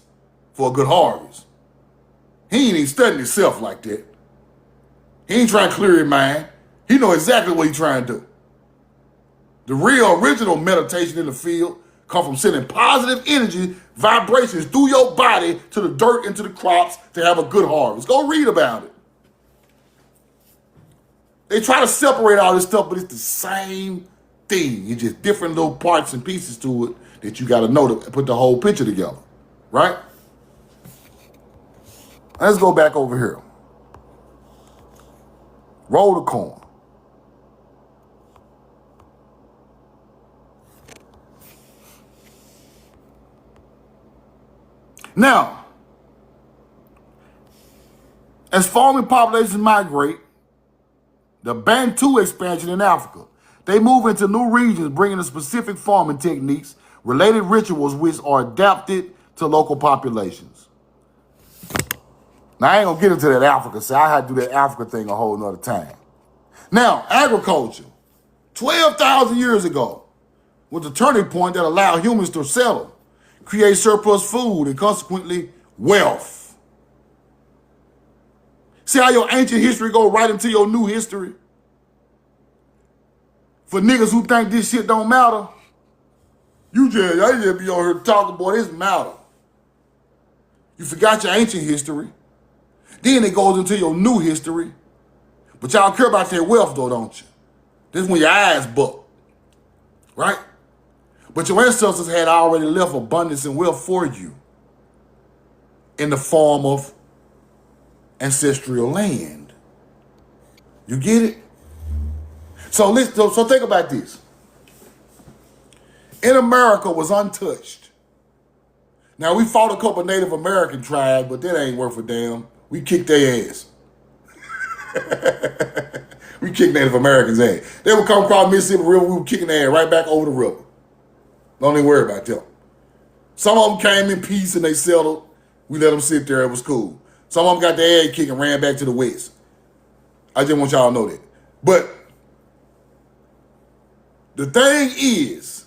for a good harvest. He ain't even studying himself like that. He ain't trying to clear his mind. He know exactly what he's trying to do. The real original meditation in the field come from sending positive energy, vibrations through your body to the dirt and to the crops to have a good harvest. Go read about it. They try to separate all this stuff, but it's the same thing. It's just different little parts and pieces to it that you got to know to put the whole picture together, right? Let's go back over here. Roll the corn. Now, as farming populations migrate, the Bantu expansion in Africa, they move into new regions, bringing the specific farming techniques, related rituals which are adapted to local populations. Now, I ain't gonna get into that Africa, so I had to do that Africa thing a whole nother time. Now, agriculture, 12,000 years ago, was the turning point that allowed humans to settle, create surplus food, and consequently, wealth. See how your ancient history go right into your new history? For niggas who think this shit don't matter, I just be on here talking, boy, this matter. You forgot your ancient history. Then it goes into your new history. But y'all care about their wealth though, don't you? This is when your eyes buck, right? But your ancestors had already left abundance and wealth for you in the form of ancestral land. You get it? So think about this. In America was untouched. Now, we fought a couple Native American tribes, but that ain't worth a damn. We kicked their ass. We kicked Native Americans' ass. They would come across Mississippi River, we were kicking their ass right back over the river. Don't even worry about them. Some of them came in peace and they settled. We let them sit there. It was cool. Some of them got their ass kicked and ran back to the west. I just want y'all to know that. But the thing is,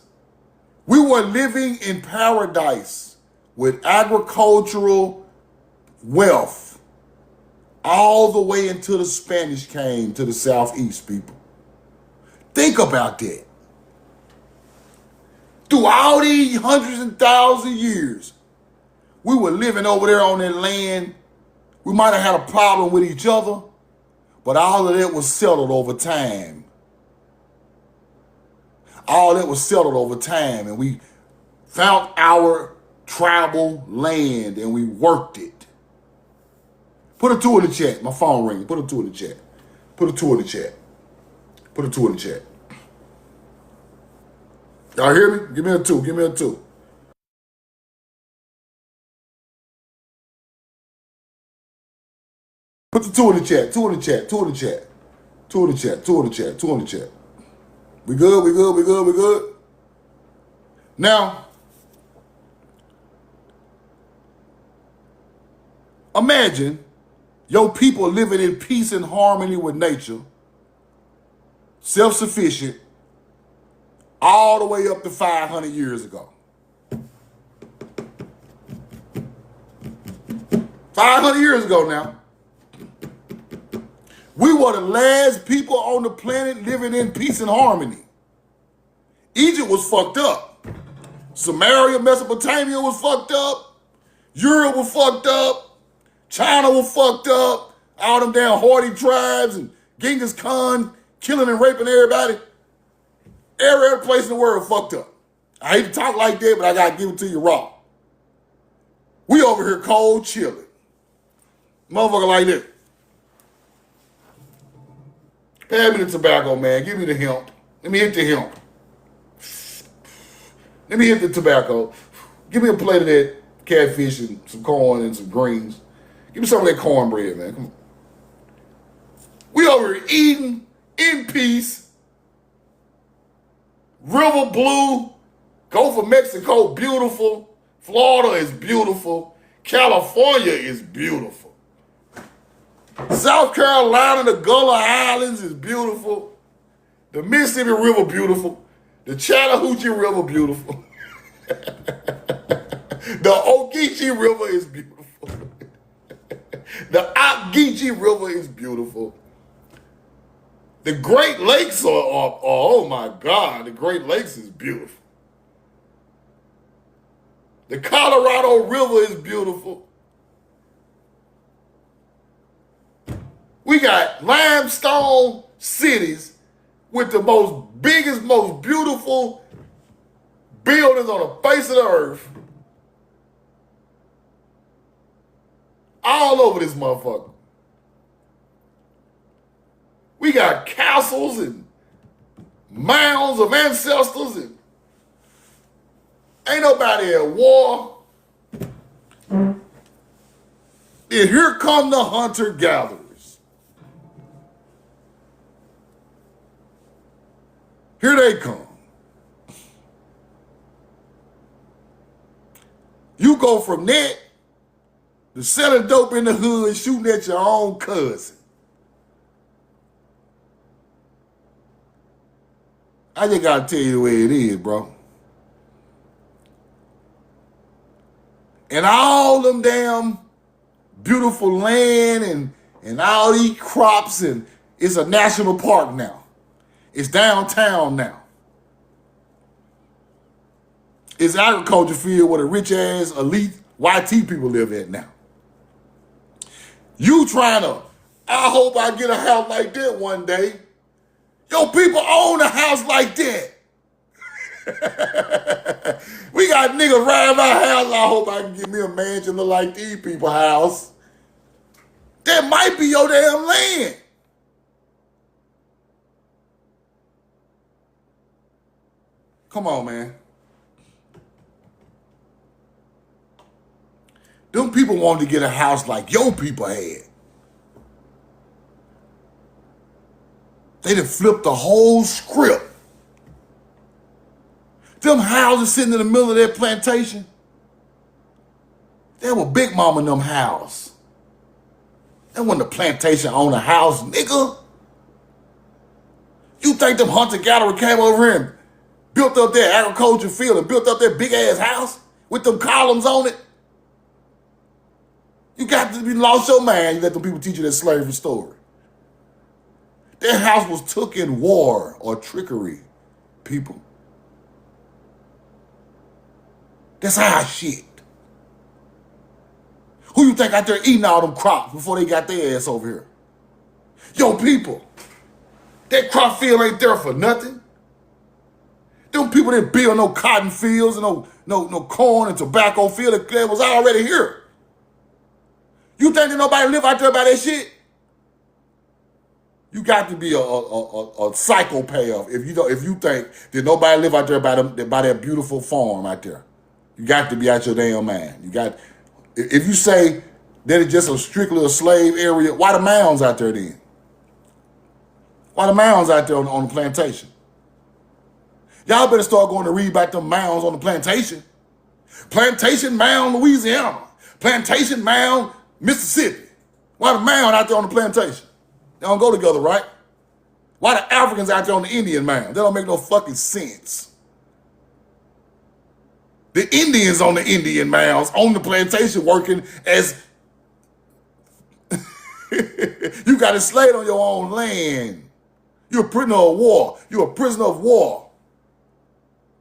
we were living in paradise with agricultural wealth all the way until the Spanish came to the southeast, people. Think about that. Through all these hundreds and thousands of years, we were living over there on that land. We might have had a problem with each other, but all of that was settled over time. All that was settled over time, and we found our tribal land and we worked it. Put a 2 in the chat. My phone ringing. Put a 2 in the chat. Put a 2 in the chat. Put a 2 in the chat. Y'all hear me? Give me a 2. Give me a 2. Put the 2 in the chat. 2 in the chat. 2 in the chat. 2 in the chat. 2 in the chat. 2 in the chat. We good? We good? We good? We good? Now, imagine your people living in peace and harmony with nature, self-sufficient, all the way up to 500 years ago. 500 years ago now. We were the last people on the planet living in peace and harmony. Egypt was fucked up. Samaria, Mesopotamia was fucked up. Europe was fucked up. China was fucked up. All them damn Haughty tribes and Genghis Khan killing and raping everybody. Every other place in the world fucked up. I hate to talk like that, but I gotta give it to you raw. We over here cold chilling. Motherfucker like that. Pass me the tobacco, man. Give me the hemp. Let me hit the hemp. Let me hit the tobacco. Give me a plate of that catfish and some corn and some greens. Give me some of that cornbread, man. Come on. We over here eating in peace. River blue. Gulf of Mexico, beautiful. Florida is beautiful. California is beautiful. South Carolina, the Gullah Islands is beautiful. The Mississippi River, beautiful. The Chattahoochee River, beautiful. The Ogeechee River is beautiful. The Ocgeechee River is beautiful. The Great Lakes are, oh my God, the Great Lakes is beautiful. The Colorado River is beautiful. We got limestone cities with the biggest, most beautiful buildings on the face of the earth. All over this motherfucker. We got castles and mounds of ancestors and ain't nobody at war. And here come the hunter-gatherers. Here they come. You go from that to selling dope in the hood, shooting at your own cousin. I just gotta tell you the way it is, bro. And all them damn beautiful land and all these crops, and it's a national park now. It's downtown now. It's agriculture field where the rich ass elite YT people live at now. You trying to, I hope I get a house like that one day. Yo, people own a house like that. We got niggas riding my house. I hope I can get me a mansion look like these people's house. That might be your damn land. Come on, man. Them people wanted to get a house like your people had. They done flipped the whole script. Them houses sitting in the middle of that plantation, they were Big Mama and them house. That wasn't the plantation on the house, nigga. You think them hunter-gatherer came over here and built up their agriculture field and built up their big-ass house with them columns on it? You got to be lost your mind. You let them people teach you that slavery story. Their house was took in war or trickery, people. That's our shit. Who you think out there eating all them crops before they got their ass over here? Yo, people, that crop field ain't there for nothing. Them people didn't build no cotton fields and no corn and tobacco field. That was already here. You think that nobody live out there by that shit? You got to be a psychopath if you think that nobody live out there by that beautiful farm out there. You got to be out your damn mind. If you say that it's just strictly a slave area, why the mounds out there then? Why the mounds out there on the plantation? Y'all better start going to read about them mounds on the plantation. Plantation Mound, Louisiana. Plantation Mound, Mississippi. Why the mound out there on the plantation? They don't go together, right? Why the Africans out there on the Indian mound? That don't make no fucking sense. The Indians on the Indian mounds on the plantation working as You got enslaved on your own land. You're a prisoner of war. You're a prisoner of war.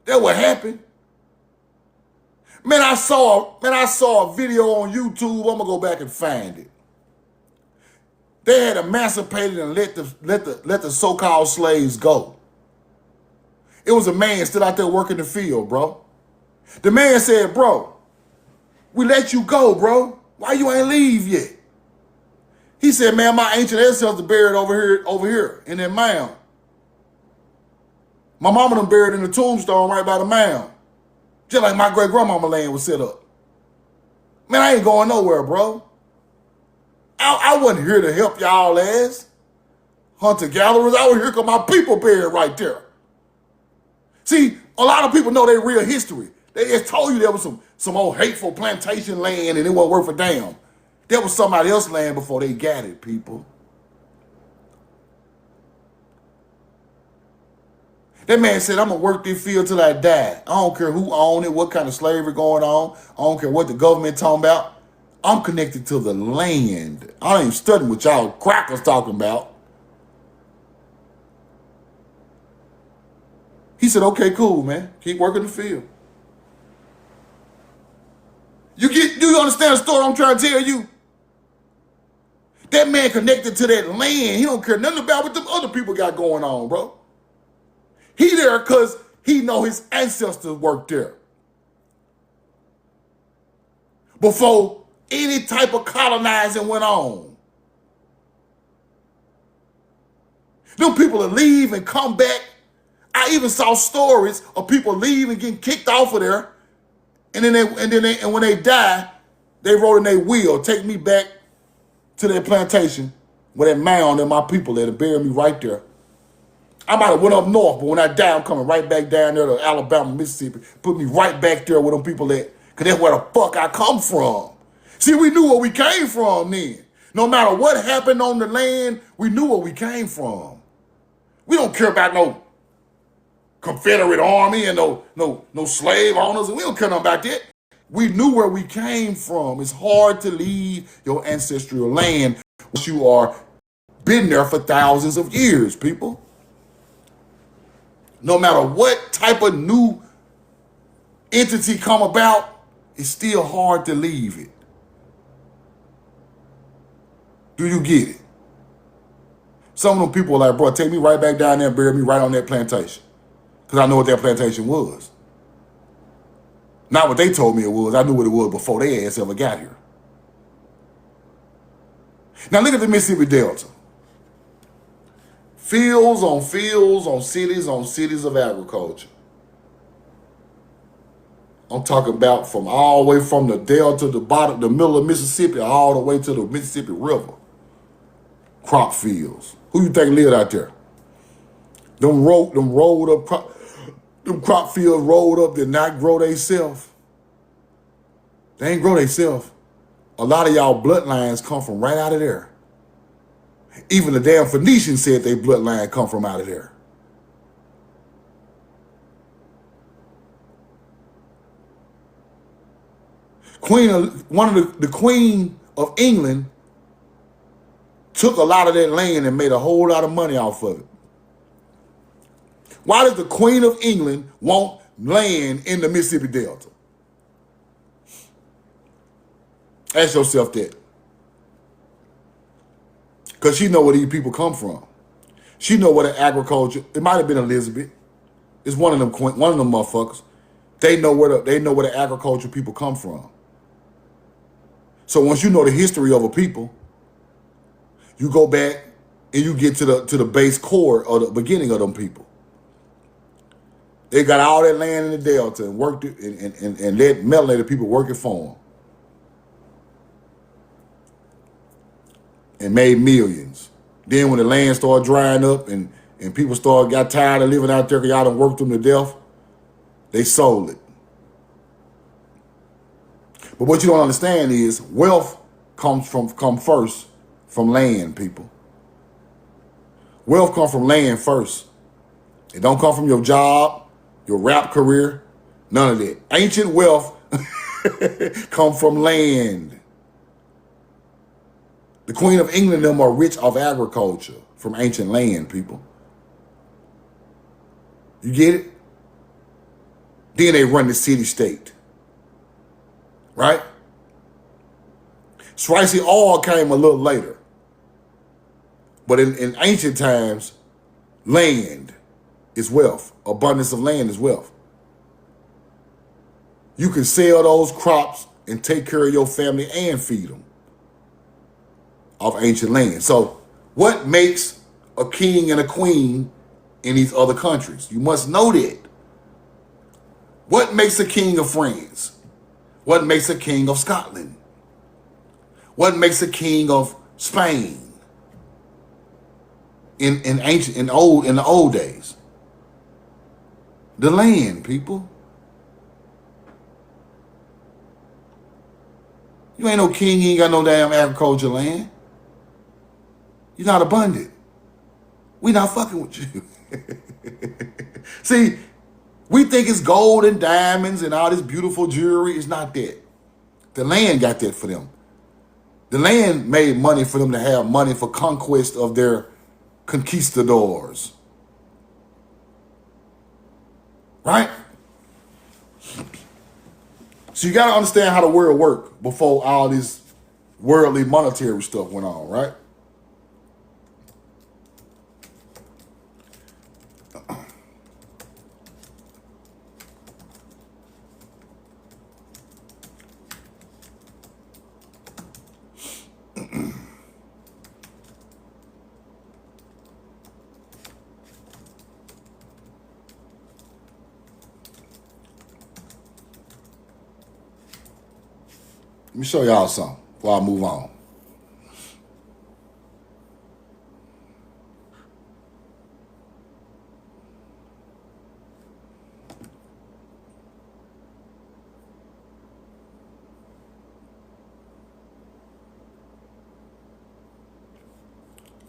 That's what happened. Man, I saw a video on YouTube. I'm gonna go back and find it. They had emancipated and let the so-called slaves go. It was a man still out there working the field, bro. The man said, bro, we let you go, bro. Why you ain't leave yet? He said, man, my ancient ancestors buried over here in that mound. My mama done buried in the tombstone right by the mound. Just like my great-grandmama land was set up. Man, I ain't going nowhere, bro. I wasn't here to help y'all ass. Hunter-gatherers, I was here because my people buried right there. See, a lot of people know their real history. They just told you there was some old hateful plantation land and it wasn't worth a damn. There was somebody else's land before they got it, people. That man said, I'm going to work this field till I die. I don't care who owned it, what kind of slavery going on. I don't care what the government talking about. I'm connected to the land. I ain't even studying what y'all crackers talking about. He said, okay, cool, man. Keep working the field. Do you understand the story I'm trying to tell you? That man connected to that land. He don't care nothing about what them other people got going on, bro. He there because he know his ancestors worked there. Before any type of colonizing went on. Them people will leave and come back. I even saw stories of people leaving and getting kicked off of there. And when they die, they wrote in their will, take me back to their plantation where that mound and my people there to bury me right there. I might have went up north, but when I die, I'm coming right back down there to Alabama, Mississippi. Put me right back there where them people at. Because that's where the fuck I come from. See, we knew where we came from then. No matter what happened on the land, we knew where we came from. We don't care about no Confederate army and no slave owners. We don't care nothing about that. We knew where we came from. It's hard to leave your ancestral land once you are been there for thousands of years, people. No matter what type of new entity come about, it's still hard to leave it. Do you get it? Some of them people are like, bro, take me right back down there and bury me right on that plantation. Because I know what that plantation was. Not what they told me it was. I knew what it was before they ass ever got here. Now look at the Mississippi Delta. Fields on cities of agriculture. I'm talking about from all the way from the Delta to the bottom, the middle of Mississippi, all the way to the Mississippi River. Crop fields. Who you think lived out there? Them crop fields rolled up did not grow themselves. They ain't grow themselves. A lot of y'all bloodlines come from right out of there. Even the damn Phoenicians said their bloodline come from out of there. The Queen of England took a lot of that land and made a whole lot of money off of it. Why does the Queen of England want land in the Mississippi Delta? Ask yourself that. Because she know where these people come from. She know where the agriculture, it might have been Elizabeth. It's one of them motherfuckers. They know where the agriculture people come from. So once you know the history of a people, you go back and you get to the base core or the beginning of them people. They got all that land in the Delta and worked it and let melanated people work it for them. And made millions. Then when the land started drying up and people got tired of living out there because y'all done worked them to death, they sold it. But what you don't understand is wealth comes first from land, people. Wealth comes from land first. It don't come from your job, your rap career, none of that. Ancient wealth come from land. The Queen of England and them are rich off agriculture from ancient land, people. You get it? Then they run the city-state. Right? Spicy oil came a little later. But in ancient times, land is wealth. Abundance of land is wealth. You can sell those crops and take care of your family and feed them off ancient land. So what makes a king and a queen in these other countries? You must know that. What makes a king of France? What makes a king of Scotland? What makes a king of Spain? In the old days. The land, people. You ain't no king, you ain't got no damn agricultural land. You're not abundant. We not fucking with you. See, we think it's gold and diamonds and all this beautiful jewelry. It's not that. The land got that for them. The land made money for them to have money for conquest of their conquistadors. Right? So you got to understand how the world worked before all this worldly monetary stuff went on, right? Let me show y'all something before I move on.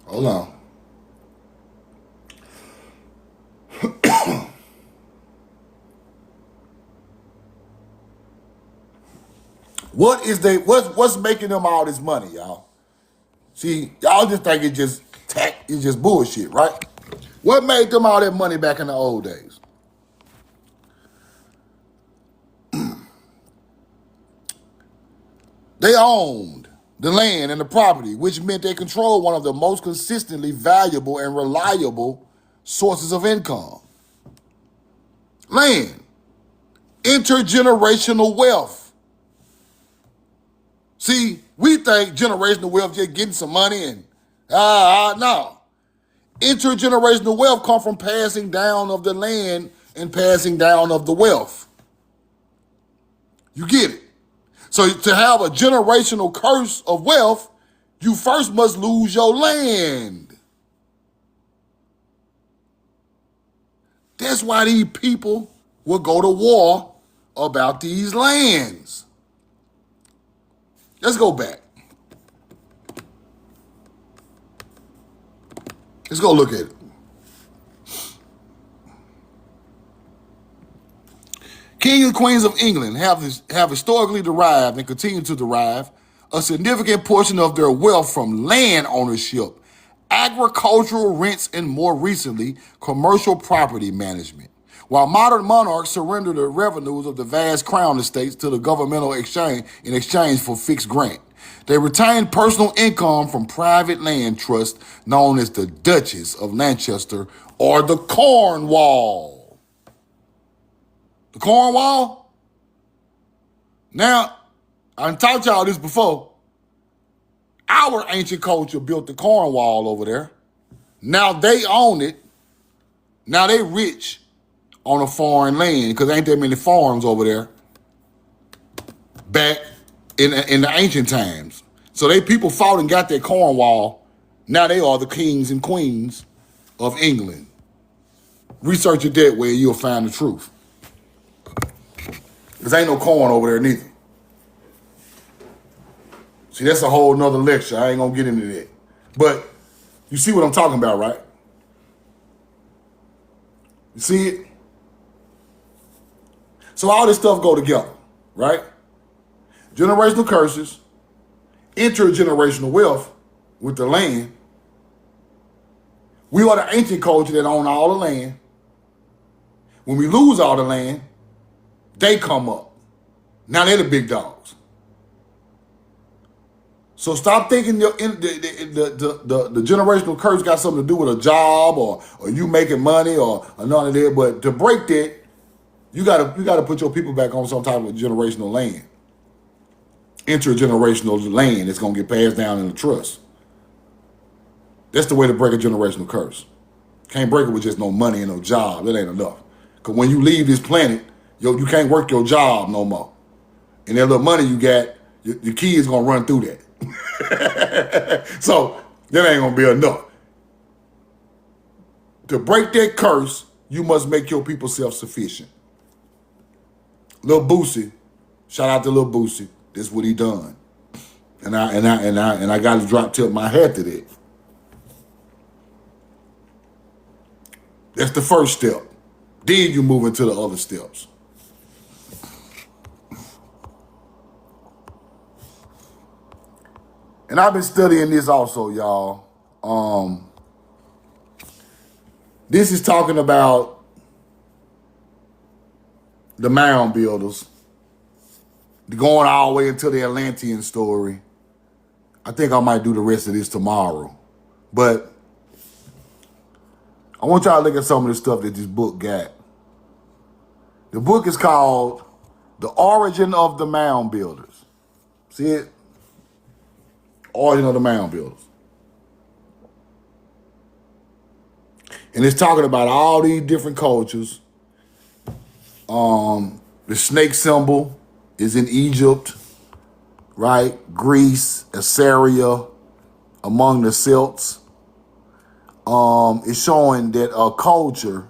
Hold on. What's making them all this money, y'all? See, y'all just think it's just bullshit, right? What made them all that money back in the old days? They owned the land and the property, which meant they controlled one of the most consistently valuable and reliable sources of income. Land. Intergenerational wealth. See, we think generational wealth just getting some money and no. Intergenerational wealth comes from passing down of the land and passing down of the wealth. You get it? So to have a generational curse of wealth, you first must lose your land. That's why these people will go to war about these lands. Let's go back. Let's go look at it. Kings and queens of England have historically derived and continue to derive a significant portion of their wealth from land ownership, agricultural rents, and more recently, commercial property management. While modern monarchs surrender the revenues of the vast crown estates to the governmental exchange in exchange for fixed grant, they retain personal income from private land trusts known as the Duchess of Lancaster or the Cornwall. The Cornwall? Now, I taught y'all this before. Our ancient culture built the Cornwall over there. Now they own it. Now they rich on a foreign land because ain't that many farms over there back in the ancient times. So they people fought and got their Cornwall. Now they are the kings and queens of England. Research it that way, you'll find the truth. Because ain't no corn over there neither. See, that's a whole nother lecture. I ain't gonna get into that. But you see what I'm talking about, right? You see it? So all this stuff go together, right? Generational curses, intergenerational wealth, with the land. We are the ancient culture that own all the land. When we lose all the land, they come up. Now they're the big dogs. So stop thinking the generational curse got something to do with a job or you making money or none of that. But to break that, you gotta put your people back on some type of generational land. Intergenerational land that's gonna get passed down in the trust. That's the way to break a generational curse. Can't break it with just no money and no job. That ain't enough. Because when you leave this planet, you can't work your job no more. And that little money you got, your kids gonna run through that. So that ain't gonna be enough. To break that curse, you must make your people self-sufficient. Lil Boosie, shout out to Lil Boosie. This is what he done. And I got to tip my hat to that. That's the first step. Then you move into the other steps. And I've been studying this also, y'all. This is talking about the mound builders. Going all the way into the Atlantean story. I think I might do the rest of this tomorrow. But I want y'all to look at some of the stuff that this book got. The book is called The Origin of the Mound Builders. See it? Origin of the Mound Builders. And it's talking about all these different cultures. The snake symbol is in Egypt, right? Greece, Assyria, among the Celts. It's showing that a culture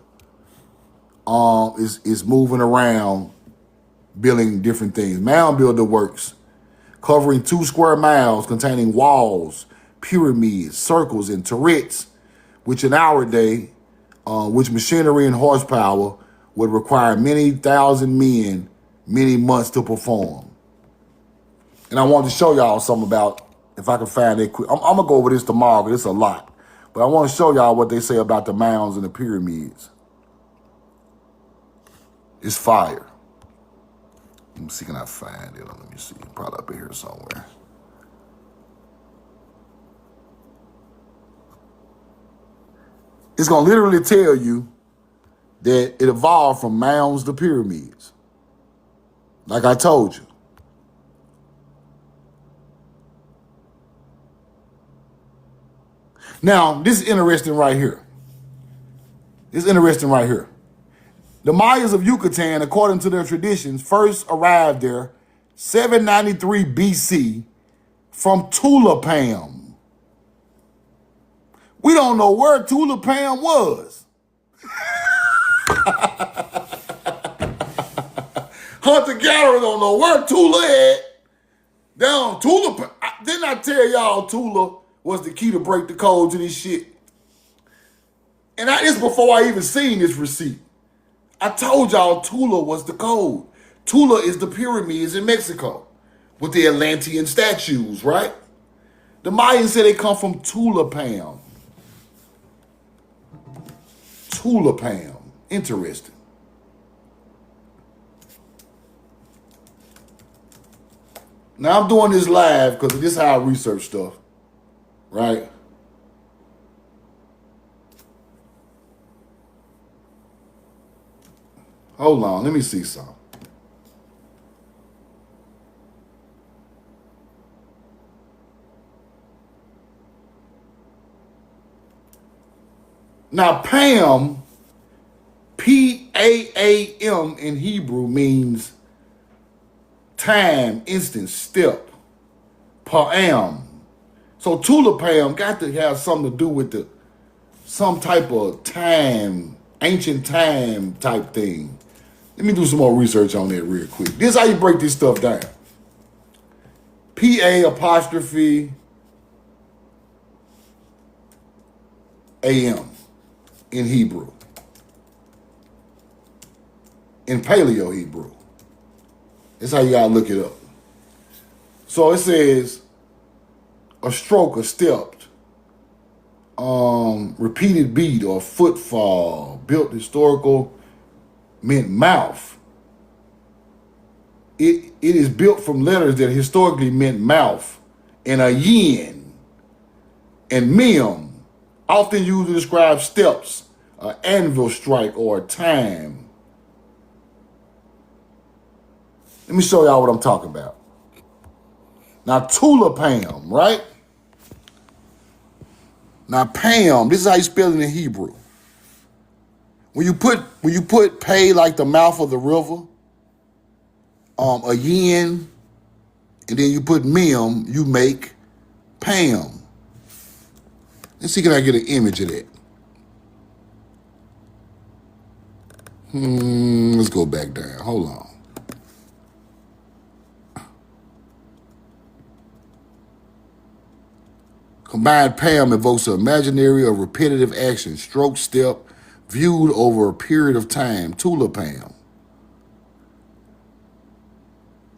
is moving around building different things. Mound builder works covering 2 square miles containing walls, pyramids, circles, and turrets, which in our day, which machinery and horsepower would require many thousand men, many months to perform. And I wanted to show y'all something about, if I can find it quick. I'm going to go over this tomorrow because it's a lot. But I want to show y'all what they say about the mounds and the pyramids. It's fire. Let me see, can I find it? Let me see. Probably up in here somewhere. It's going to literally tell you that it evolved from mounds to pyramids. Like I told you. Now, this is interesting right here. The Mayas of Yucatan, according to their traditions, first arrived there 793 BC from Tulapam. We don't know where Tulapam was. Hunter-gatherers don't know where Tula at. Down Tulapam. Didn't I tell y'all Tula was the key to break the code to this shit? And this before I even seen this receipt. I told y'all Tula was the code. Tula is the pyramids in Mexico with the Atlantean statues, right? The Mayans say they come from Tulapam. Tulapam. Interesting. Now I'm doing this live because this is how I research stuff, right? Hold on, let me see something. Now, Pam, P-A-A-M in Hebrew means time, instant, step, Pa'am. So Tulapam got to have something to do with some type of time, ancient time type thing. Let me do some more research on that real quick. This is how you break this stuff down. P-A-apostrophe A-M in Hebrew. In Paleo Hebrew. That's how you gotta look it up. So it says a stroke, a step, repeated beat or footfall. Built historical meant mouth. It is built from letters that historically meant mouth. And a yin and mem, often used to describe steps, an anvil strike, or a time. Let me show y'all what I'm talking about. Now, tulipam, right? Now, Pam, this is how you spell it in Hebrew. When you put pay like the mouth of the river, a yin, and then you put mem, you make Pam. Let's see, can I get an image of that? Let's go back down. Hold on. Combined Pam evokes an imaginary or repetitive action, stroke, step, viewed over a period of time. Tulipam.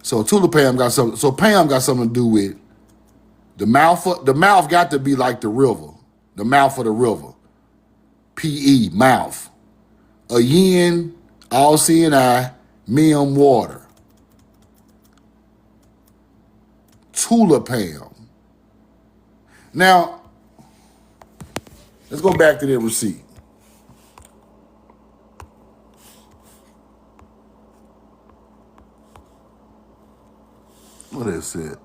So tulipam got something. So Pam got something to do with the mouth. The mouth got to be like the river. The mouth of the river. P-E, mouth. A yin, all seeing eye, mem, water. Tulipam. Now, let's go back to the receipt. What is it?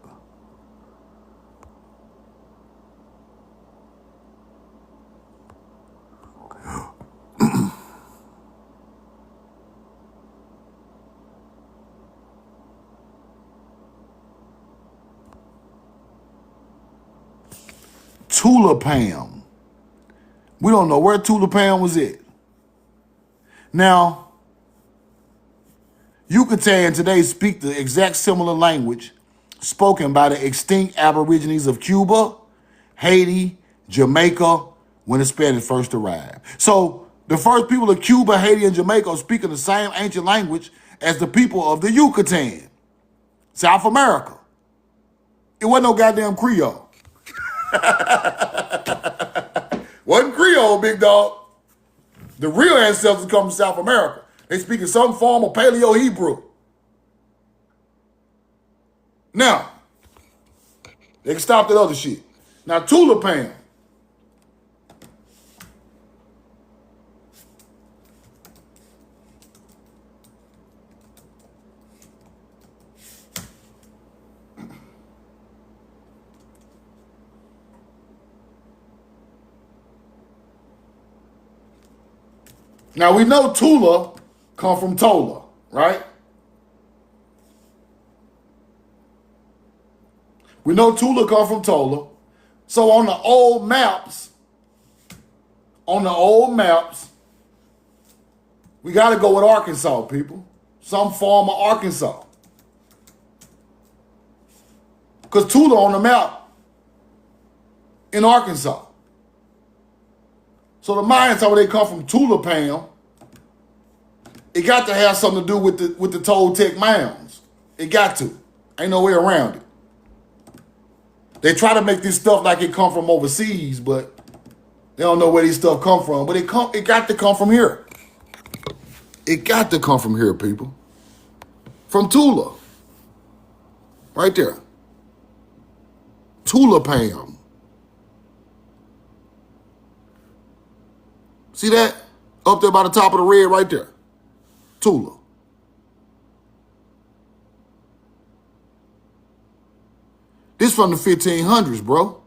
Tulipam. We don't know where Tulipam was at. Now, Yucatan today speak the exact similar language spoken by the extinct Aborigines of Cuba, Haiti, Jamaica, when the Spanish first arrived. So the first people of Cuba, Haiti, and Jamaica are speaking the same ancient language as the people of the Yucatan, South America. It wasn't no goddamn Creole. Wasn't Creole, big dog. The real ancestors come from South America. They speak in some form of Paleo-Hebrew. Now, they can stop that other shit. Now, tulipam. Now, we know Tula come from Tola, right? We know Tula come from Tola. So on the old maps, we got to go with Arkansas, people. Some form of Arkansas. Because Tula on the map in Arkansas. So the Mayans told me they come from Tulipam. It got to have something to do with the Toltec mounds. It got to. Ain't no way around it. They try to make this stuff like it come from overseas, but they don't know where this stuff come from. But it got to come from here. It got to come from here, people. From Tula. Right there. Tulipam. See that? Up there by the top of the red right there. Tula. This from the 1500s, bro.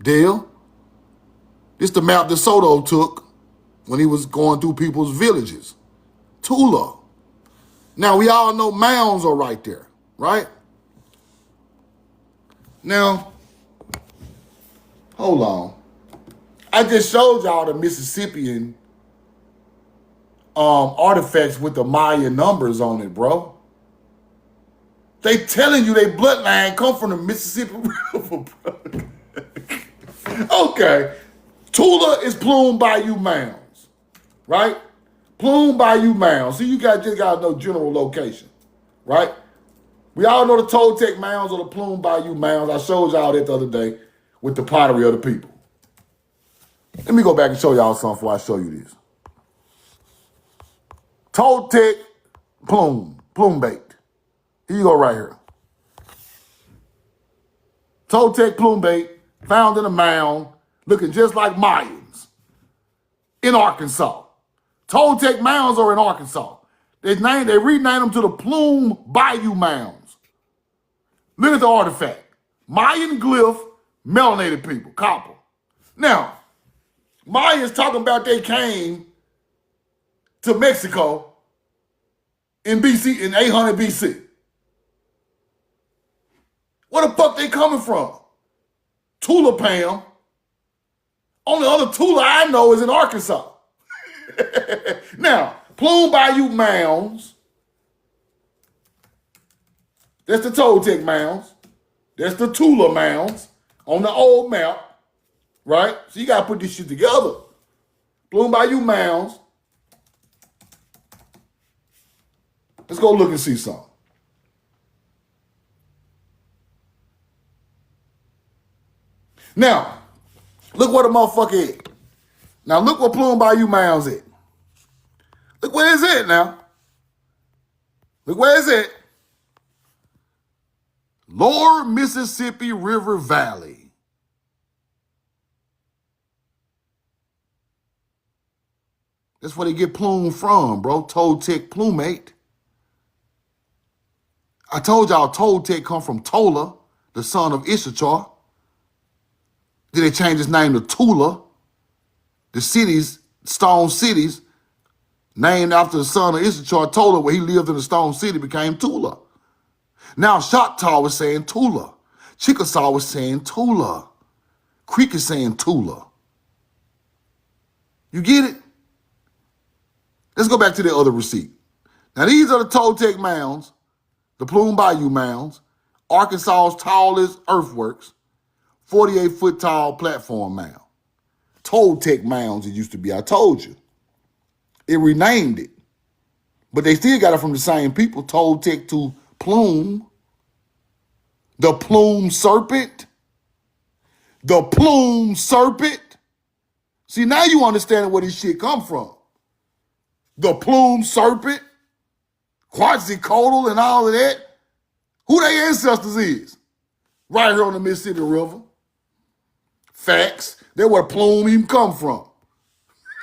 Dale. This the map that Soto took when he was going through people's villages. Tula. Now, we all know mounds are right there, right? Now, hold on. I just showed y'all the Mississippian artifacts with the Maya numbers on it, bro. They telling you their bloodline come from the Mississippi River, bro. Okay. Tula is Plume Bayou Mounds, right? Plume Bayou Mounds. See, you just got to know general location, right? We all know the Toltec Mounds or the Plume Bayou Mounds. I showed y'all that the other day with the pottery of the people. Let me go back and show y'all something before I show you this. Toltec plume bait. Here you go right here. Toltec plume bait found in a mound looking just like Mayans in Arkansas. Toltec mounds are in Arkansas. They renamed them to the Plume Bayou Mounds. Look at the artifact. Mayan glyph, melanated people, copper. Now, Mayans talking about they came to Mexico in BC, in 800 BC. Where the fuck they coming from? Tula, Pam. Only other Tula I know is in Arkansas. Now, Plume Bayou Mounds. That's the Toltec mounds. That's the Tula mounds on the old map, right? So you got to put this shit together. Plume Bayou Mounds. Let's go look and see something. Now, look where the motherfucker is. Now, look where Plume Bayou Mounds is. Look where it's at now. Look where it's at. Lower Mississippi River Valley. That's where they get plume from, bro. Toltec plumate. I told y'all Toltec come from Tola, the son of Issachar. Then they changed his name to Tula. The cities, stone cities, named after the son of Issachar, Tola, where he lived in the stone city, became Tula. Now Choctaw was saying Tula. Chickasaw was saying Tula. Creek is saying Tula. You get it? Let's go back to the other receipt. Now these are the Toltec mounds, the Plume Bayou mounds, Arkansas's tallest earthworks, 48-foot tall platform mound. Toltec mounds it used to be, I told you. It renamed it. But they still got it from the same people, Toltec to Plume. The Plume Serpent. The Plume Serpent. See, now you understand where this shit come from. The Plume Serpent, Quetzalcoatl and all of that. Who their ancestors is? Right here on the Mississippi River. Facts. That's where Plume even come from.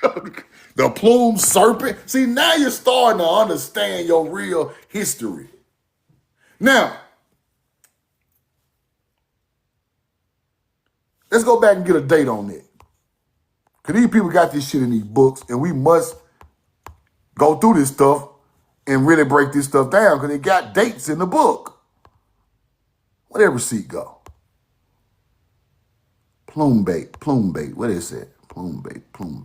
The Plume Serpent. See, now you're starting to understand your real history. Now, let's go back and get a date on it. Because these people got this shit in these books, and we must go through this stuff and really break this stuff down because they got dates in the book. Where that receipt go? Plume bait. What is it? Plume bait. Plume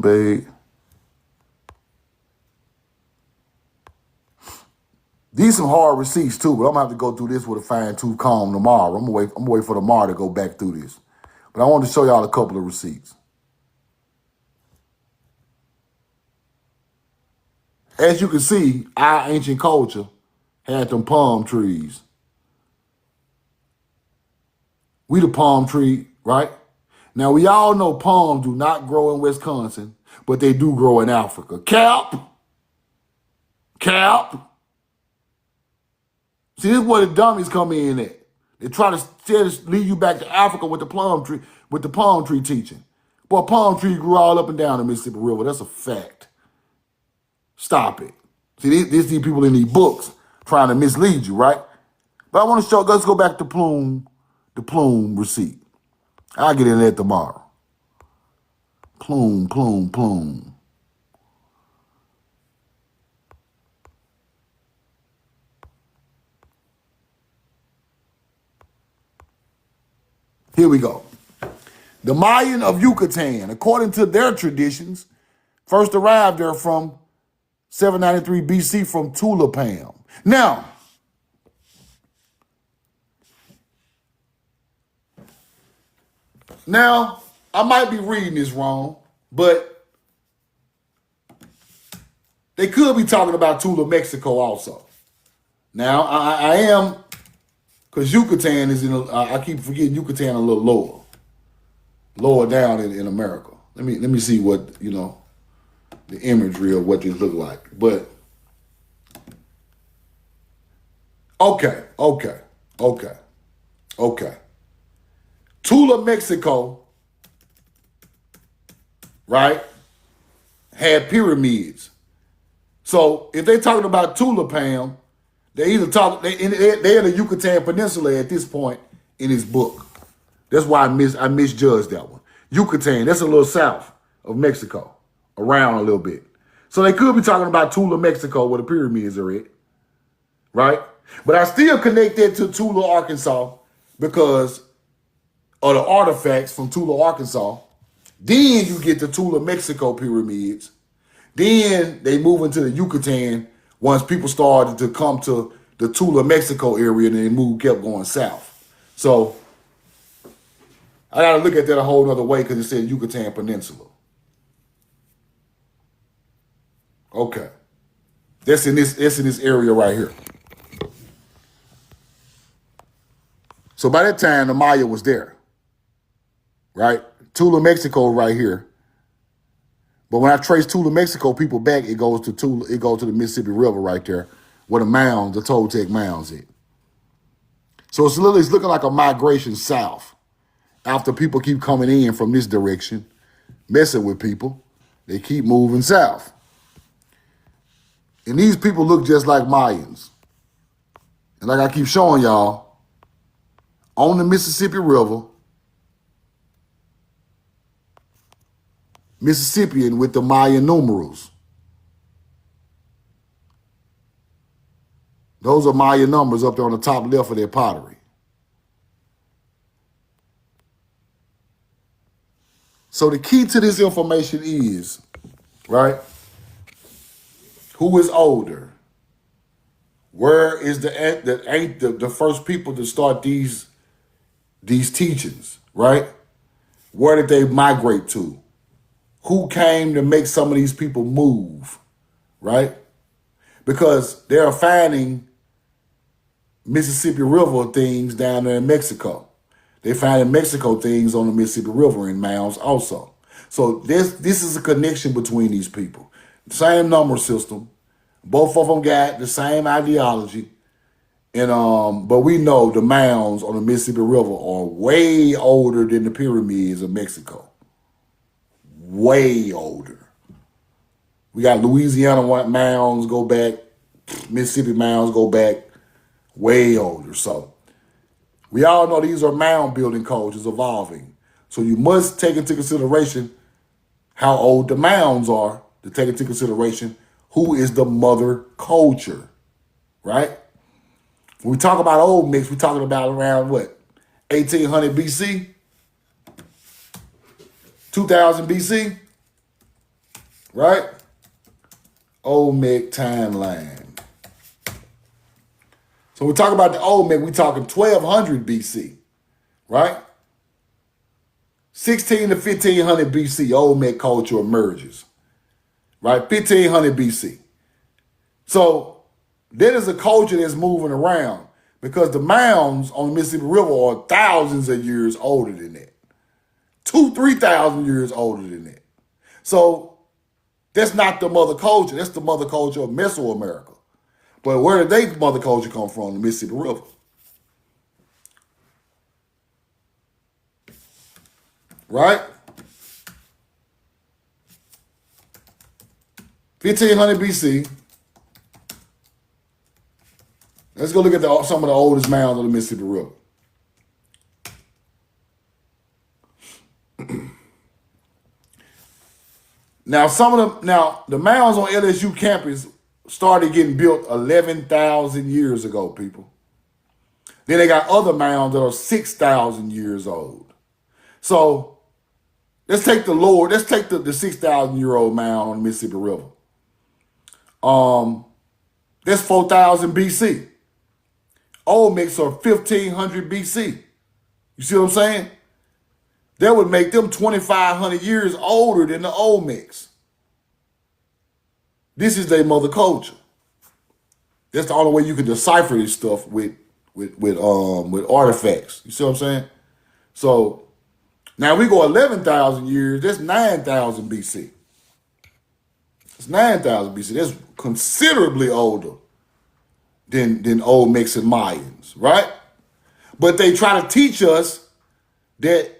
bait. These some hard receipts too, but I'm gonna have to go through this with a fine-tooth comb tomorrow. I'm gonna wait for tomorrow to go back through this. But I wanted to show y'all a couple of receipts. As you can see, our ancient culture had them palm trees. We the palm tree, right? Now, we all know palms do not grow in Wisconsin, but they do grow in Africa. Cap. See, this is where the dummies come in at. They try to lead you back to Africa with the palm tree teaching. Boy, palm tree grew all up and down the Mississippi River. That's a fact. Stop it. See, these people in these books trying to mislead you, right? But I want to show, let's go back to the plume receipt. I'll get in there tomorrow. Plume. Here we go. The Mayan of Yucatan, according to their traditions, first arrived there from 793 BC from Tulapam. Now, I might be reading this wrong, but they could be talking about Tula, Mexico also. Now, I am Because Yucatan is I keep forgetting Yucatan a little lower down in America. Let me see what, the imagery of what this look like. But okay. Tula, Mexico, right, had pyramids. So if they're talking about Tula, Pam, they're in the Yucatan Peninsula at this point in his book. That's why I misjudged that one. Yucatan, that's a little south of Mexico, around a little bit. So they could be talking about Tula, Mexico, where the pyramids are at, right? But I still connect that to Tula, Arkansas, because of the artifacts from Tula, Arkansas. Then you get the Tula, Mexico pyramids. Then they move into the Yucatan once people started to come to the Tula, Mexico area, and then kept going south. So I got to look at that a whole other way because it said Yucatan Peninsula. Okay. That's in this area right here. So by that time, the Maya was there. Right? Tula, Mexico right here. But when I trace Tula, Mexico people back, it goes to the Mississippi River right there, where the mounds, the Toltec mounds is. So it's looking like a migration south. After people keep coming in from this direction, messing with people, they keep moving south. And these people look just like Mayans. And like I keep showing y'all, on the Mississippi River, Mississippian with the Mayan numerals. Those are Mayan numbers up there on the top left of their pottery. So the key to this information is, right, who is older? Where is the first people to start these teachings, right? Where did they migrate to? Who came to make some of these people move, right? Because they're finding Mississippi River things down there in Mexico. They find in Mexico things on the Mississippi River in mounds also. So this is a connection between these people. Same number system. Both of them got the same ideology. And but we know the mounds on the Mississippi River are way older than the pyramids of Mexico. Way older. We got Louisiana mounds go back, Mississippi mounds go back, way older. So we all know these are mound building cultures evolving. So you must take into consideration how old the mounds are to take into consideration who is the mother culture, right? When we talk about Old Mix, we're talking about around what? 1800 BC? 2000 BC? Right? Olmec timeline. So we talk about the Olmec, we're talking 1200 BC, right? 16 to 1500 BC, Olmec culture emerges, right? 1500 BC. So that is a culture that's moving around because the mounds on the Mississippi River are thousands of years older than that. 3,000 years older than that. So that's not the mother culture. That's the mother culture of Mesoamerica. But where did they mother culture come from? The Mississippi River. Right? 1500 BC. Let's go look at some of the oldest mounds on the Mississippi River. Now, the mounds on LSU campus started getting built 11,000 years ago, people. Then they got other mounds that are 6,000 years old. So let's take the 6,000 year old mound on the Mississippi River. That's 4,000 BC. Olmecs are 1,500 BC. You see what I'm saying? That would make them 2,500 years older than the Olmecs. This is their mother culture. That's the only way you can decipher this stuff with with artifacts. You see what I'm saying? So now we go 11,000 years. That's 9,000 BC. It's 9,000 BC. That's considerably older than old Mexican Mayans, right? But they try to teach us that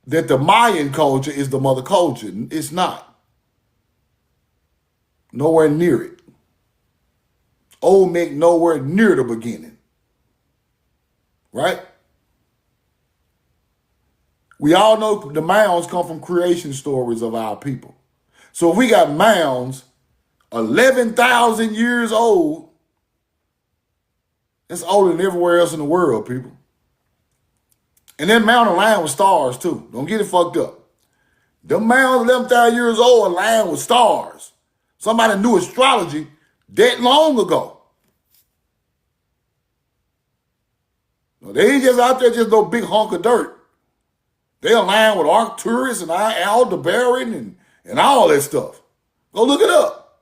the Mayan culture is the mother culture. It's not. Nowhere near it. Old Mex nowhere near the beginning. Right? We all know the mounds come from creation stories of our people. So if we got mounds 11,000 years old, it's older than everywhere else in the world, people. And that mound aligned with stars, too. Don't get it fucked up. Them mounds 11,000 years old aligned with stars. Somebody knew astrology that long ago. No, they ain't just out there just no big hunk of dirt. They align with Arcturus and Aldebaran and all that stuff. Go look it up.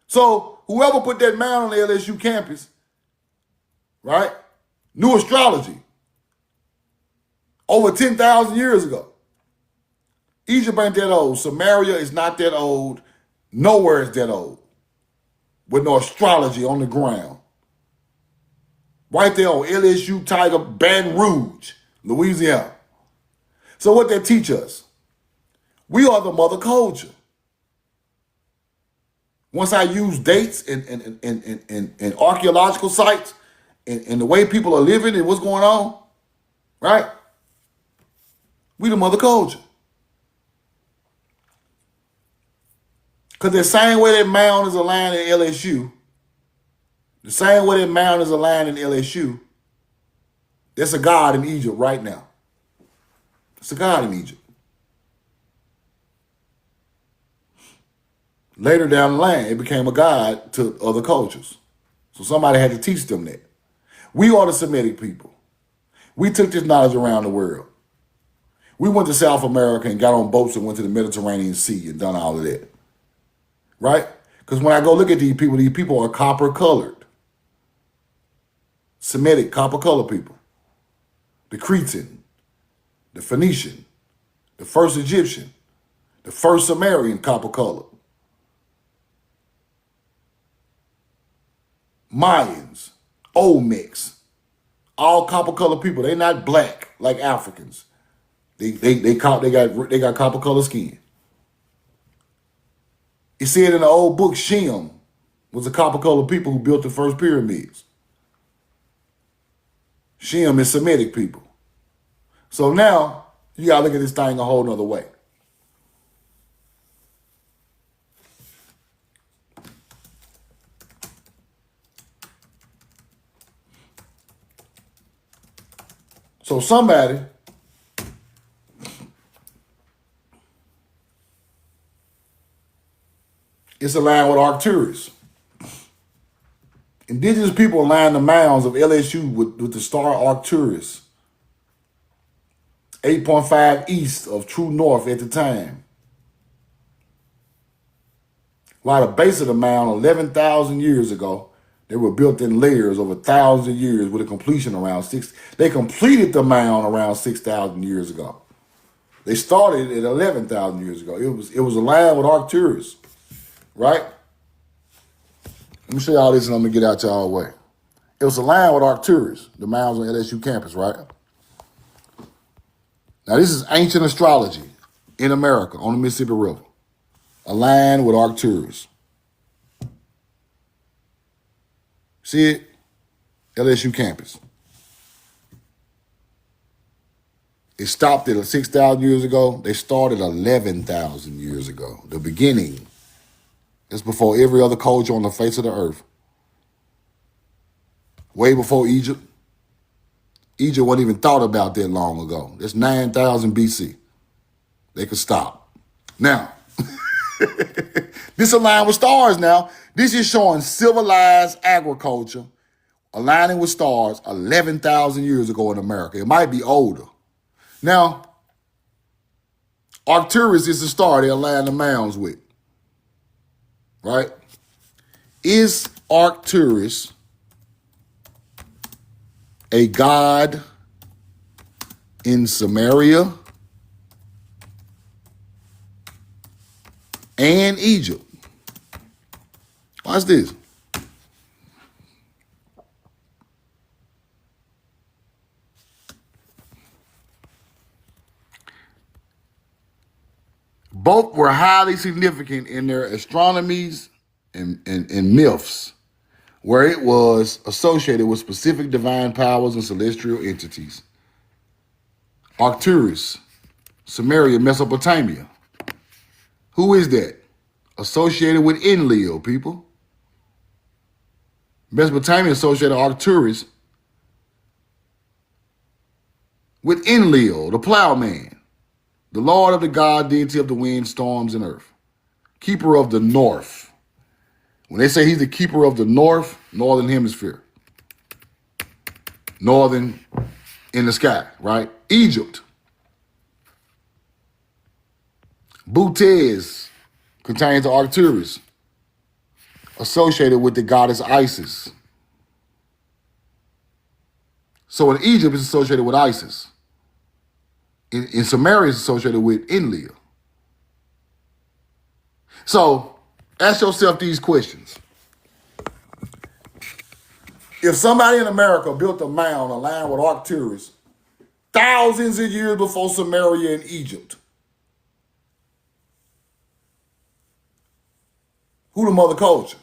So whoever put that mound on the LSU campus, right, knew astrology over 10,000 years ago. Egypt ain't that old. Samaria is not that old. Nowhere is that old. With no astrology on the ground. Right there on LSU Tiger, Baton Rouge, Louisiana. So what they teach us? We are the mother culture. Once I use dates and archaeological sites and the way people are living and what's going on, right? We the mother culture. Because the same way that mound is aligned in LSU, the same way that mound is aligned in LSU, there's a God in Egypt right now. It's a God in Egypt. Later down the line, it became a god to other cultures. So somebody had to teach them that. We are the Semitic people. We took this knowledge around the world. We went to South America and got on boats and went to the Mediterranean Sea and done all of that. Right? Because when I go look at these people are copper colored. Semitic, copper colored people. The Cretan, the Phoenician, the first Egyptian, the first Sumerian copper colored. Mayans, Olmecs, all copper colored people. They're not black like Africans. They got copper colored skin. It said in the old book, Shem was the copper colored people who built the first pyramids. Shem is Semitic people. So now you gotta look at this thing a whole nother way. So somebody is aligned with Arcturus. Indigenous people aligned the mounds of LSU with the star Arcturus. 8.5 east of true north at the time. While the base of the mound 11,000 years ago, they were built in layers over 1,000 years with a completion around 6. They completed the mound around 6,000 years ago. They started at 11,000 years ago. It was aligned with Arcturus, right? Let me show y'all this and I'm gonna get out y'all way. It was aligned with Arcturus, the mounds on LSU campus, right? Now this is ancient astrology in America on the Mississippi River. Aligned with Arcturus. See it? LSU campus. It stopped at 6,000 years ago. They started 11,000 years ago. The beginning. It's before every other culture on the face of the earth. Way before Egypt. Egypt wasn't even thought about that long ago. That's 9,000 BC. They could stop. Now, this aligned with stars now. This is showing civilized agriculture aligning with stars 11,000 years ago in America. It might be older. Now, Arcturus is the star they align the mounds with. Right? Is Arcturus a god in Samaria and Egypt. Watch this. Both were highly significant in their astronomies and myths, where it was associated with specific divine powers and celestial entities. Arcturus, Samaria, Mesopotamia. Who is that? Associated with Enlil, people. Mesopotamia associated Arcturus with Enlil, the plowman, the lord of the god, deity of the wind, storms, and earth. Keeper of the north. When they say he's the keeper of the north, northern hemisphere. Northern in the sky, right? Egypt. Butes contains Arcturus, associated with the goddess Isis. So in Egypt, it's associated with Isis. In Samaria, it's associated with Enlil. So ask yourself these questions. If somebody in America built a mound aligned with Arcturus thousands of years before Samaria and Egypt, who the mother culture?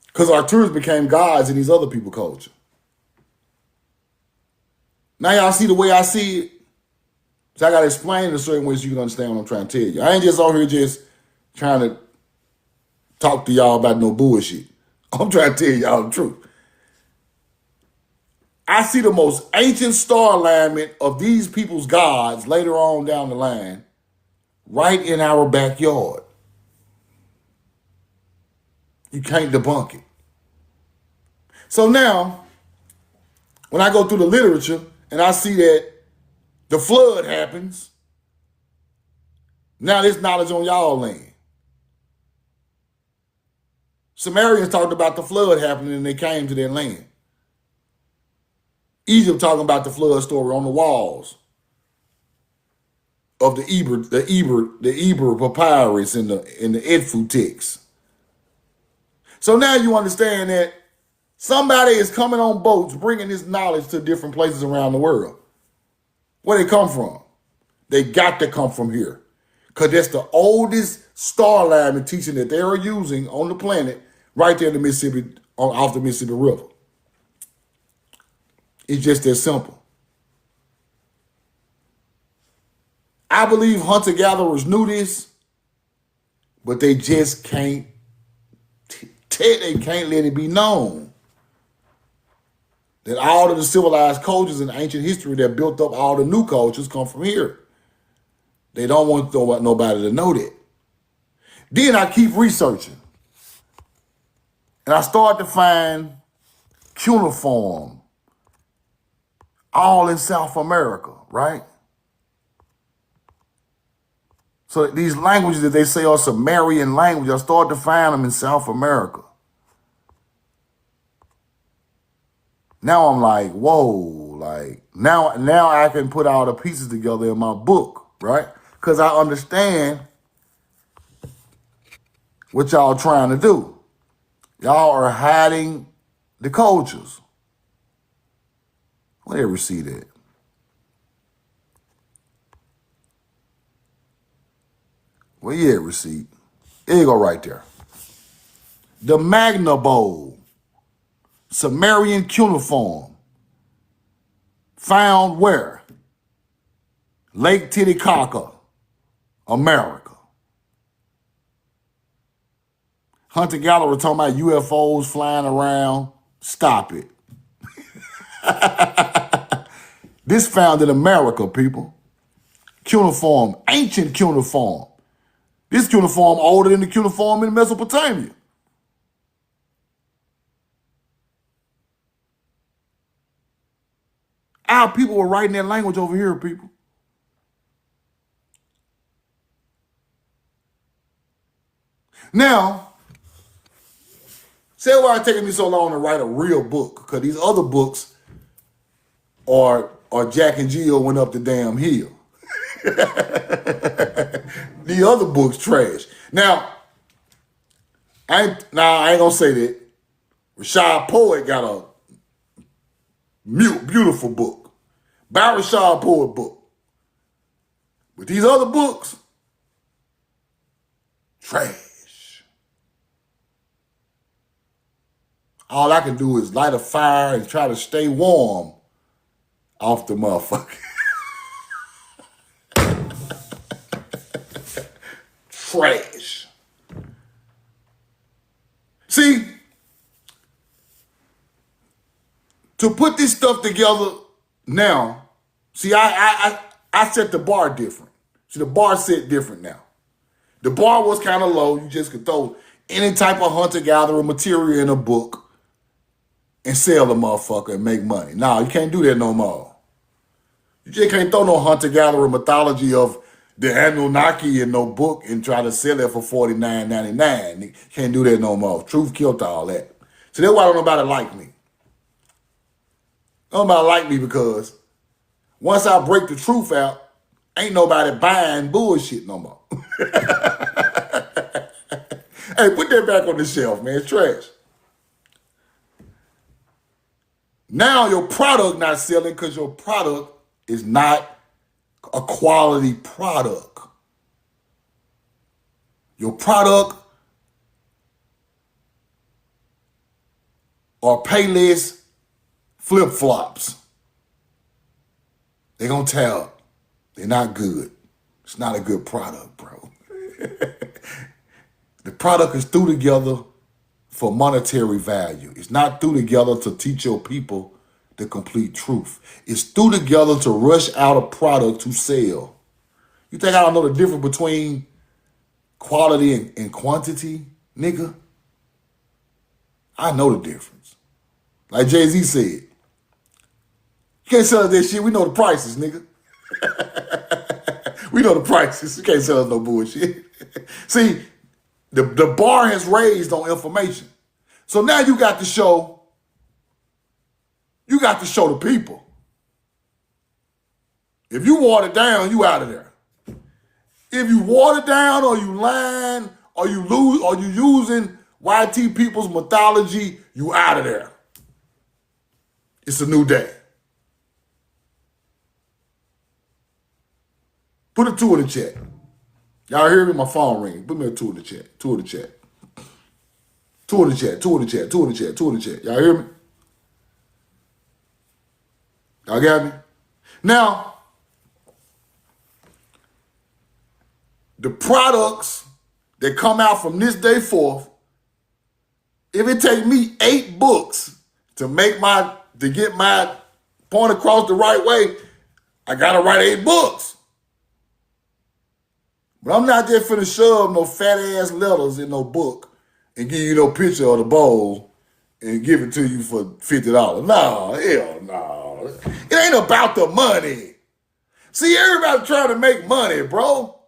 Because Arcturus became gods in these other people's culture. Now y'all see the way I see it. So I got to explain it in a certain way so you can understand what I'm trying to tell you. I ain't just out here just trying to talk to y'all about no bullshit. I'm trying to tell y'all the truth. I see the most ancient star alignment of these people's gods later on down the line right in our backyard. You can't debunk it. So now, when I go through the literature and I see that the flood happens, now there's knowledge on y'all land. Sumerians talked about the flood happening and they came to their land. Egypt talking about the flood story on the walls of the Eber papyrus in the Edfu text. So now you understand that somebody is coming on boats bringing this knowledge to different places around the world. Where they come from? They got to come from here. Because that's the oldest star alignment teaching that they are using on the planet right there in the Mississippi, off the Mississippi River. It's just that simple. I believe hunter-gatherers knew this, but they just can't let it be known that all of the civilized cultures in ancient history that built up all the new cultures come from here. They don't want nobody to know that. Then I keep researching. And I start to find cuneiform all in South America, right? So these languages that they say are Sumerian languages, I start to find them in South America. Now I'm like, whoa, like now I can put all the pieces together in my book, right? Because I understand what y'all trying to do. Y'all are hiding the cultures. Where they ever see that? Well, yeah, receipt. There you go right there. The Magna Bowl, Sumerian cuneiform, found where? Lake Titicaca, America. Hunter-gatherer talking about UFOs flying around. Stop it. This found in America, people. Cuneiform, ancient cuneiform. This cuneiform older than the cuneiform in Mesopotamia. Our people were writing that language over here, people. Now, Say why it's taking me so long to write a real book, because these other books are Jack and Jill went up the damn hill. The other books trash. Now, I ain't gonna say that. Rashad Poet got a beautiful book. Buy Rashad Poet book. But these other books, trash. All I can do is light a fire and try to stay warm off the motherfucker. Trash. See, to put this stuff together now, see, I set the bar different. See, the bar set different now. The bar was kind of low. You just could throw any type of hunter-gatherer material in a book and sell the motherfucker and make money. Nah, you can't do that no more. You just can't throw no hunter-gatherer mythology of the Anunnaki in no book and try to sell it for $49.99. You can't do that no more. Truth killed all that. So that's why don't nobody like me. Nobody like me because once I break the truth out, ain't nobody buying bullshit no more. Hey, put that back on the shelf, man. It's trash. Now your product not selling because your product is not a quality product. Your product are Payless flip-flops. They're going to tell they're not good. It's not a good product, bro. The product is threw together for monetary value. It's not threw together to teach your people the complete truth. It's threw together to rush out a product to sell. You think I don't know the difference between quality and quantity, nigga? I know the difference. Like Jay-Z said, you can't sell us that shit. We know the prices, nigga. We know the prices. You can't sell us no bullshit. See, the bar has raised on information. So now you got to show the people. If you water down, you out of there. If you water down or you lying or you lose or you using YT people's mythology, you out of there. It's a new day. Put a 2 in the chat. Y'all hear me? My phone ringing. Put me a 2 in the chat. 2 in the chat. 2 in the chat. 2 in the chat. 2 in the chat. 2 in the chat. Y'all hear me? Y'all got me? Now, the products that come out from this day forth, if it take me 8 books to get my point across the right way, I gotta write 8 books. But I'm not just finna shove no fat ass letters in no book and give you no picture of the bowl and give it to you for $50. No, hell no. It ain't about the money. See, everybody trying to make money, bro.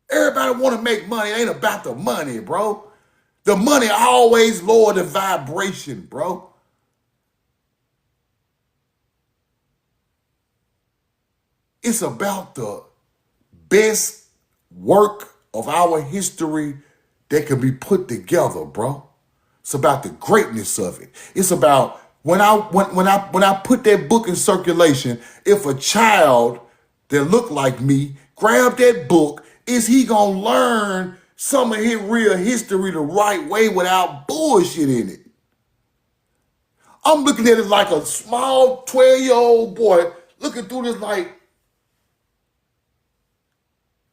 Everybody want to make money. It ain't about the money, bro. The money always lower the vibration, bro. It's about the best work of our history that can be put together, bro. It's about the greatness of it. It's about when I put that book in circulation, if a child that look like me grab that book, is he gonna learn some of his real history the right way without bullshit in it? I'm looking at it like a small 12-year-old boy looking through this like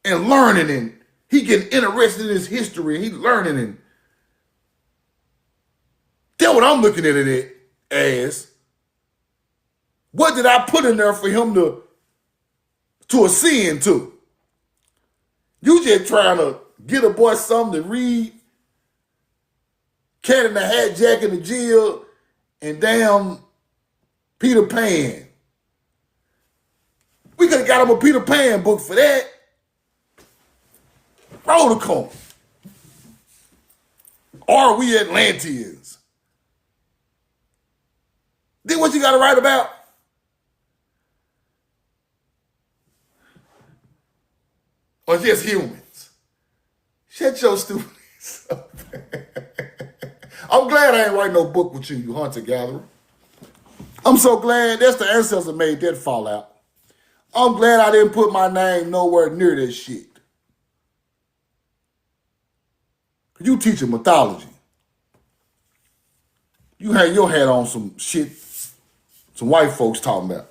and learning, and he getting interested in his history, and he learning, and that's what I'm looking at it as. What did I put in there for him to ascend to? You just trying to get a boy something to read, Cat in the Hat, Jack in the Jill, and damn Peter Pan. We could have got him a Peter Pan book for that. Roll the coin. Are we Atlanteans? Then what you got to write about? Or just humans? Shut your stupid up. I'm glad I ain't writing no book with you, you hunter-gatherer. I'm so glad that's the ancestor made that fall out. I'm glad I didn't put my name nowhere near that shit. You teaching mythology. You had your head on some shit some white folks talking about.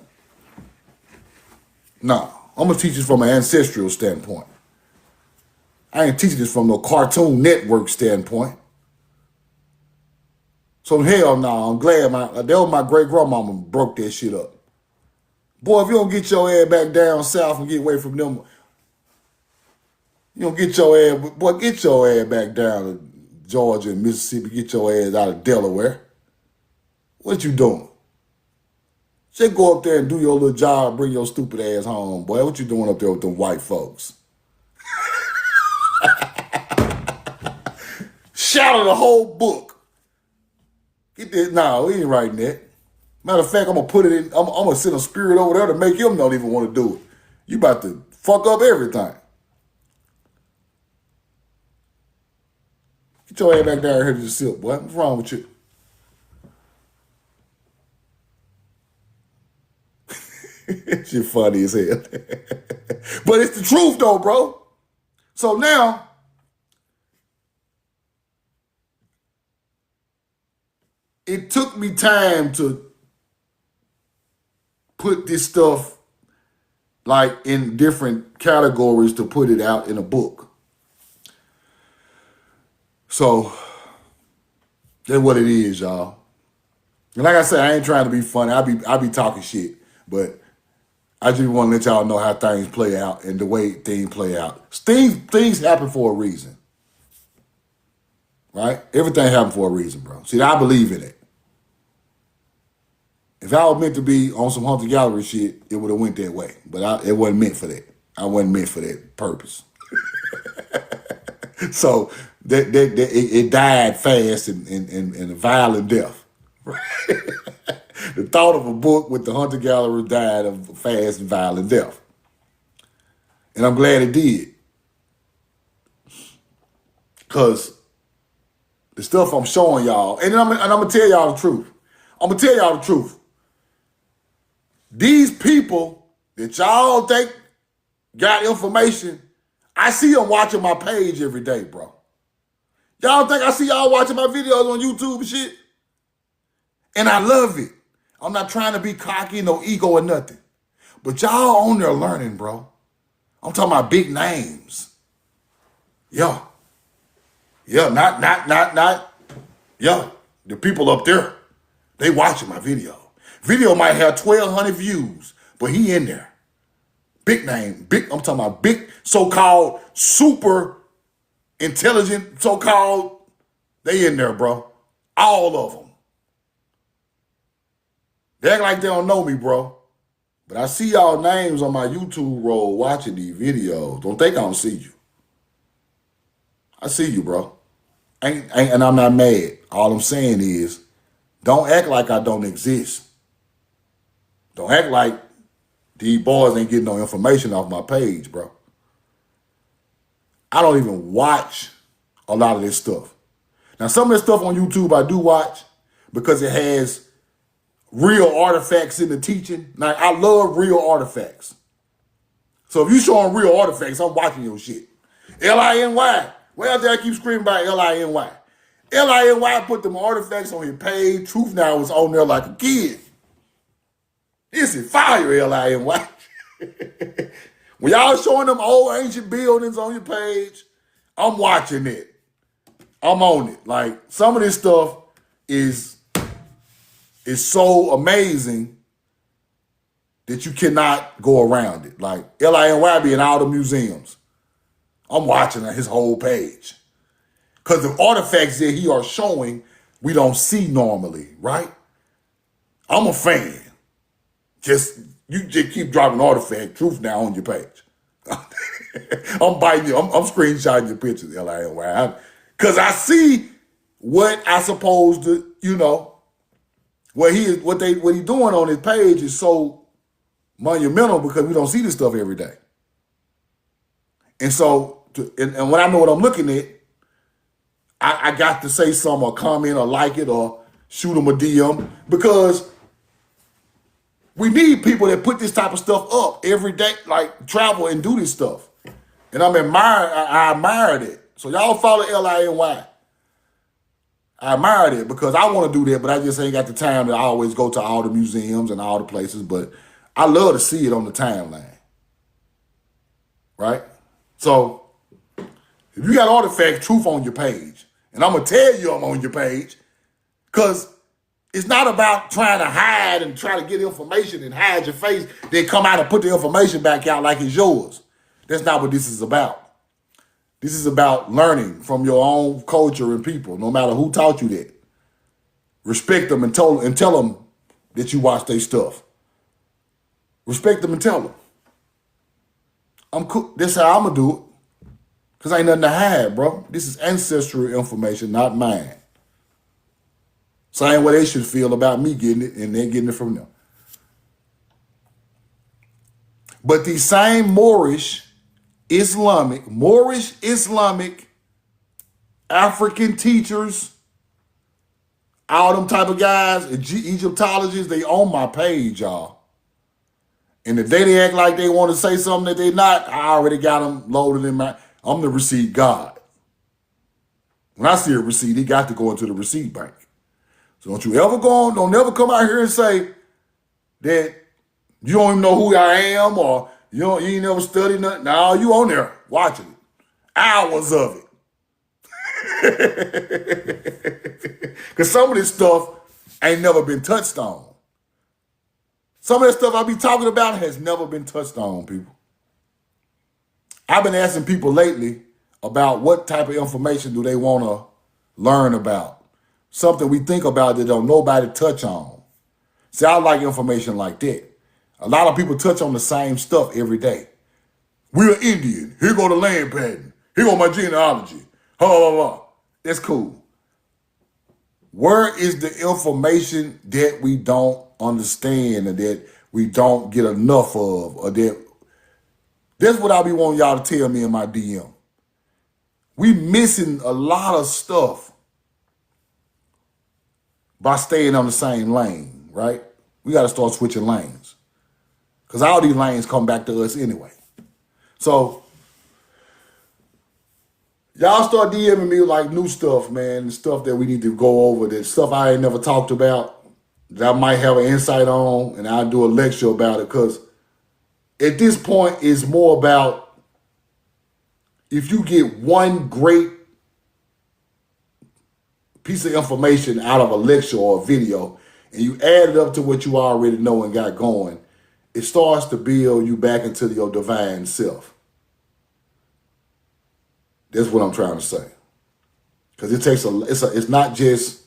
No, I'm going to teach this from an ancestral standpoint. I ain't teaching this from no Cartoon Network standpoint. So hell no, I'm glad that was my great grandmama broke that shit up. Boy, if you don't get your ass back down south and get away from them, you don't get your ass, boy, get your ass back down to Georgia and Mississippi, get your ass out of Delaware. What you doing? Just go up there and do your little job, bring your stupid ass home, boy. What you doing up there with them white folks? Shatter the whole book. Get that. No, we ain't writing that. Matter of fact, I'm gonna put it in. I'm gonna send a spirit over there to make him not even want to do it. You about to fuck up everything. Get your ass back down here to the silk, boy. What's wrong with you? Shit funny as hell. But it's the truth though, bro. So now, it took me time to put this stuff like in different categories to put it out in a book. So that's what it is, y'all. And like I said, I ain't trying to be funny. I be talking shit, but I just want to let y'all know how things play out and the way things play out. Things happen for a reason, right? Everything happens for a reason, bro. See, I believe in it. If I was meant to be on some hunter gallery shit, it would have went that way. But it wasn't meant for that. I wasn't meant for that purpose. So it died fast and a violent death. The thought of a book with the hunter gallery died of a fast and violent death. And I'm glad it did. Because the stuff I'm showing y'all, and I'm going to tell y'all the truth. I'm going to tell y'all the truth. These people that y'all think got information, I see them watching my page every day, bro. Y'all think I see y'all watching my videos on YouTube and shit? And I love it. I'm not trying to be cocky, no ego or nothing. But y'all on there learning, bro. I'm talking about big names. Yeah. Yeah, not. Yeah, the people up there, they watching my video. Video might have 1,200 views, but he in there. Big name, I'm talking about big so-called super intelligent, so-called, they in there, bro. All of them. They act like they don't know me, bro. But I see y'all names on my YouTube roll watching these videos. Don't think I don't see you. I see you, bro. And I'm not mad. All I'm saying is, don't act like I don't exist. Don't act like these boys ain't getting no information off my page, bro. I don't even watch a lot of this stuff. Now, some of this stuff on YouTube I do watch because it has real artifacts in the teaching. Now, I love real artifacts. So if you showing real artifacts, I'm watching your shit. L-I-N-Y. Well, there I keep screaming about L-I-N-Y. L-I-N-Y put them artifacts on his page. Truth Now was on there like a kid. This is fire, L-I-N-Y. When y'all showing them old ancient buildings on your page, I'm watching it. I'm on it. Like, some of this stuff is so amazing that you cannot go around it. Like, L-I-N-Y be in all the museums. I'm watching his whole page. Because the artifacts that he are showing, we don't see normally, right? I'm a fan. You just keep dropping artifact Truth Now on your page. I'm biting you. I'm screenshotting your pictures, L-I-N-Y. Because I see what I supposed to, what he's doing on his page is so monumental because we don't see this stuff every day. And so, and when I know what I'm looking at, I got to say something or comment or like it or shoot them a DM because we need people that put this type of stuff up every day, like travel and do this stuff. And I admired it. So y'all follow LINY. I admired it because I want to do that, but I just ain't got the time to always go to all the museums and all the places. But I love to see it on the timeline. Right? So if you got Artifact Truth on your page, and I'm going to tell you I'm on your page, because it's not about trying to hide and try to get information and hide your face, then come out and put the information back out like it's yours. That's not what this is about. This is about learning from your own culture and people, no matter who taught you that. Respect them and tell them that you watch their stuff. Respect them and tell them. I'm cool. This is how I'm going to do it. Because ain't nothing to hide, bro. This is ancestral information, not mine. Same way they should feel about me getting it, and they're getting it from them. But these same Moorish, Islamic, African teachers, all them type of guys, Egyptologists, they own my page, y'all. And the day they act like they want to say something that they not, I already got them loaded in my, I'm the receipt God. When I see a receipt, it got to go into the receipt bank. So don't never come out here and say that you don't even know who I am or you ain't never studied nothing. No, you on there watching it. Hours of it. Because some of this stuff ain't never been touched on. Some of that stuff I be talking about has never been touched on, people. I've been asking people lately about what type of information do they want to learn about. Something we think about that don't nobody touch on. See, I like information like that. A lot of people touch on the same stuff every day. We're Indian. Here go the land patent. Here go my genealogy. That's cool. Where is the information that we don't understand and that we don't get enough of? Or that's what I be wanting y'all to tell me in my DM. We missing a lot of stuff by staying on the same lane, right? We got to start switching lanes. Because all these lanes come back to us anyway. So, y'all start DMing me like new stuff, man. The stuff that we need to go over, that stuff I ain't never talked about, that I might have an insight on, and I'll do a lecture about it. Because at this point, it's more about if you get one great piece of information out of a lecture or a video, and you add it up to what you already know and got going, it starts to build you back into your divine self. That's what I'm trying to say. Because it takes it's not just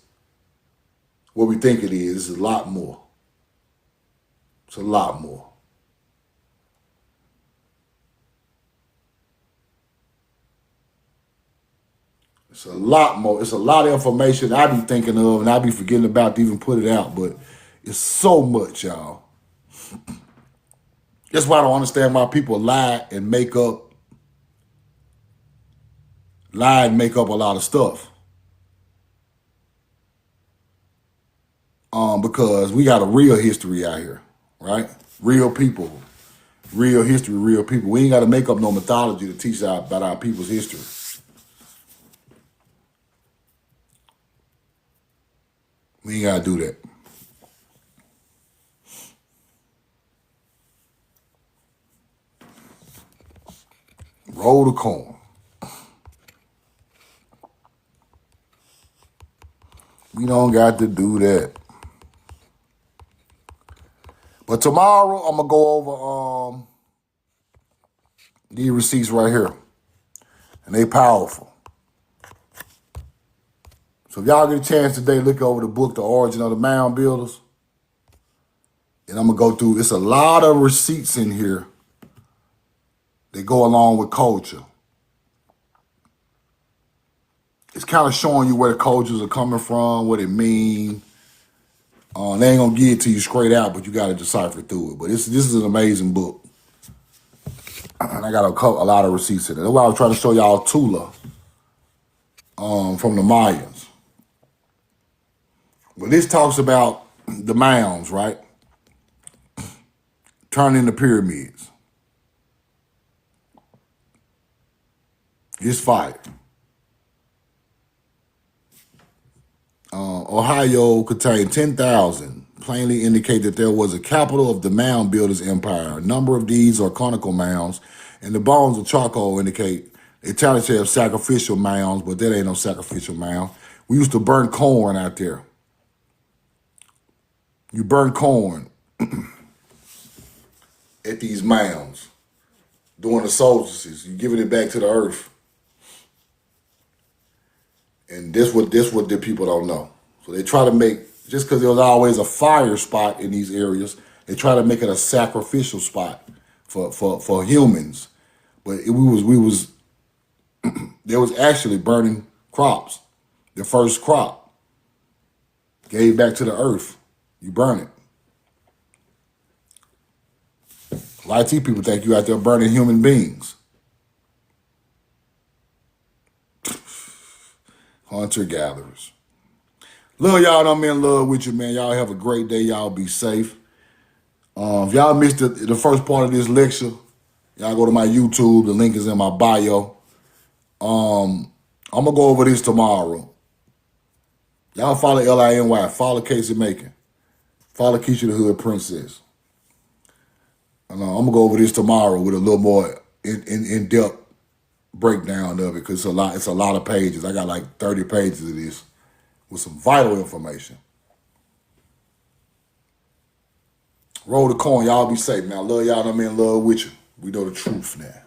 what we think it is. It's a lot more. It's a lot more. It's a lot more. It's a lot of information I be thinking of and I be forgetting about to even put it out. But it's so much, y'all. That's why I don't understand why people lie and make up a lot of stuff. Because we got a real history out here, right? Real people, real history, real people. We ain't got to make up no mythology to teach about our people's history. We ain't got to do that. Roll the corn. We don't got to do that. But tomorrow, I'm going to go over these receipts right here. And they powerful. So if y'all get a chance today, look over the book, The Origin of the Mound Builders. And I'm going to go through, it's a lot of receipts in here that go along with culture. It's kind of showing you where the cultures are coming from, what it mean. They ain't gonna give it to you straight out, but you got to decipher through it. But this is an amazing book, and I got a lot of receipts in it. That's why I was trying to show y'all Tula from the Mayans. But this talks about the mounds, right? Turning into pyramids. It's fire. Ohio contained 10,000, plainly indicate that there was a capital of the mound builders' empire. A number of these are conical mounds, and the bones of charcoal indicate they try to have sacrificial mounds, but that ain't no sacrificial mound. We used to burn corn out there. You burn corn at these mounds during the solstices. You giving it back to the earth. And this what the people don't know. So they try to make, just because there was always a fire spot in these areas, they try to make it a sacrificial spot for humans. But there was actually burning crops. The first crop gave back to the earth. You burn it. A lot of people think you out there burning human beings. Hunter-gatherers. Love y'all, I'm in love with you, man. Y'all have a great day. Y'all be safe. If y'all missed the first part of this lecture, y'all go to my YouTube. The link is in my bio. I'm going to go over this tomorrow. Y'all follow LINY. Follow Casey Macon. Follow Keisha the Hood Princess. And, I'm going to go over this tomorrow with a little more in-depth breakdown of it, because it's a lot of pages. I got like 30 pages of this with some vital information. Roll the coin. Y'all be safe, man. I love y'all. I'm in love with you. We know the truth now.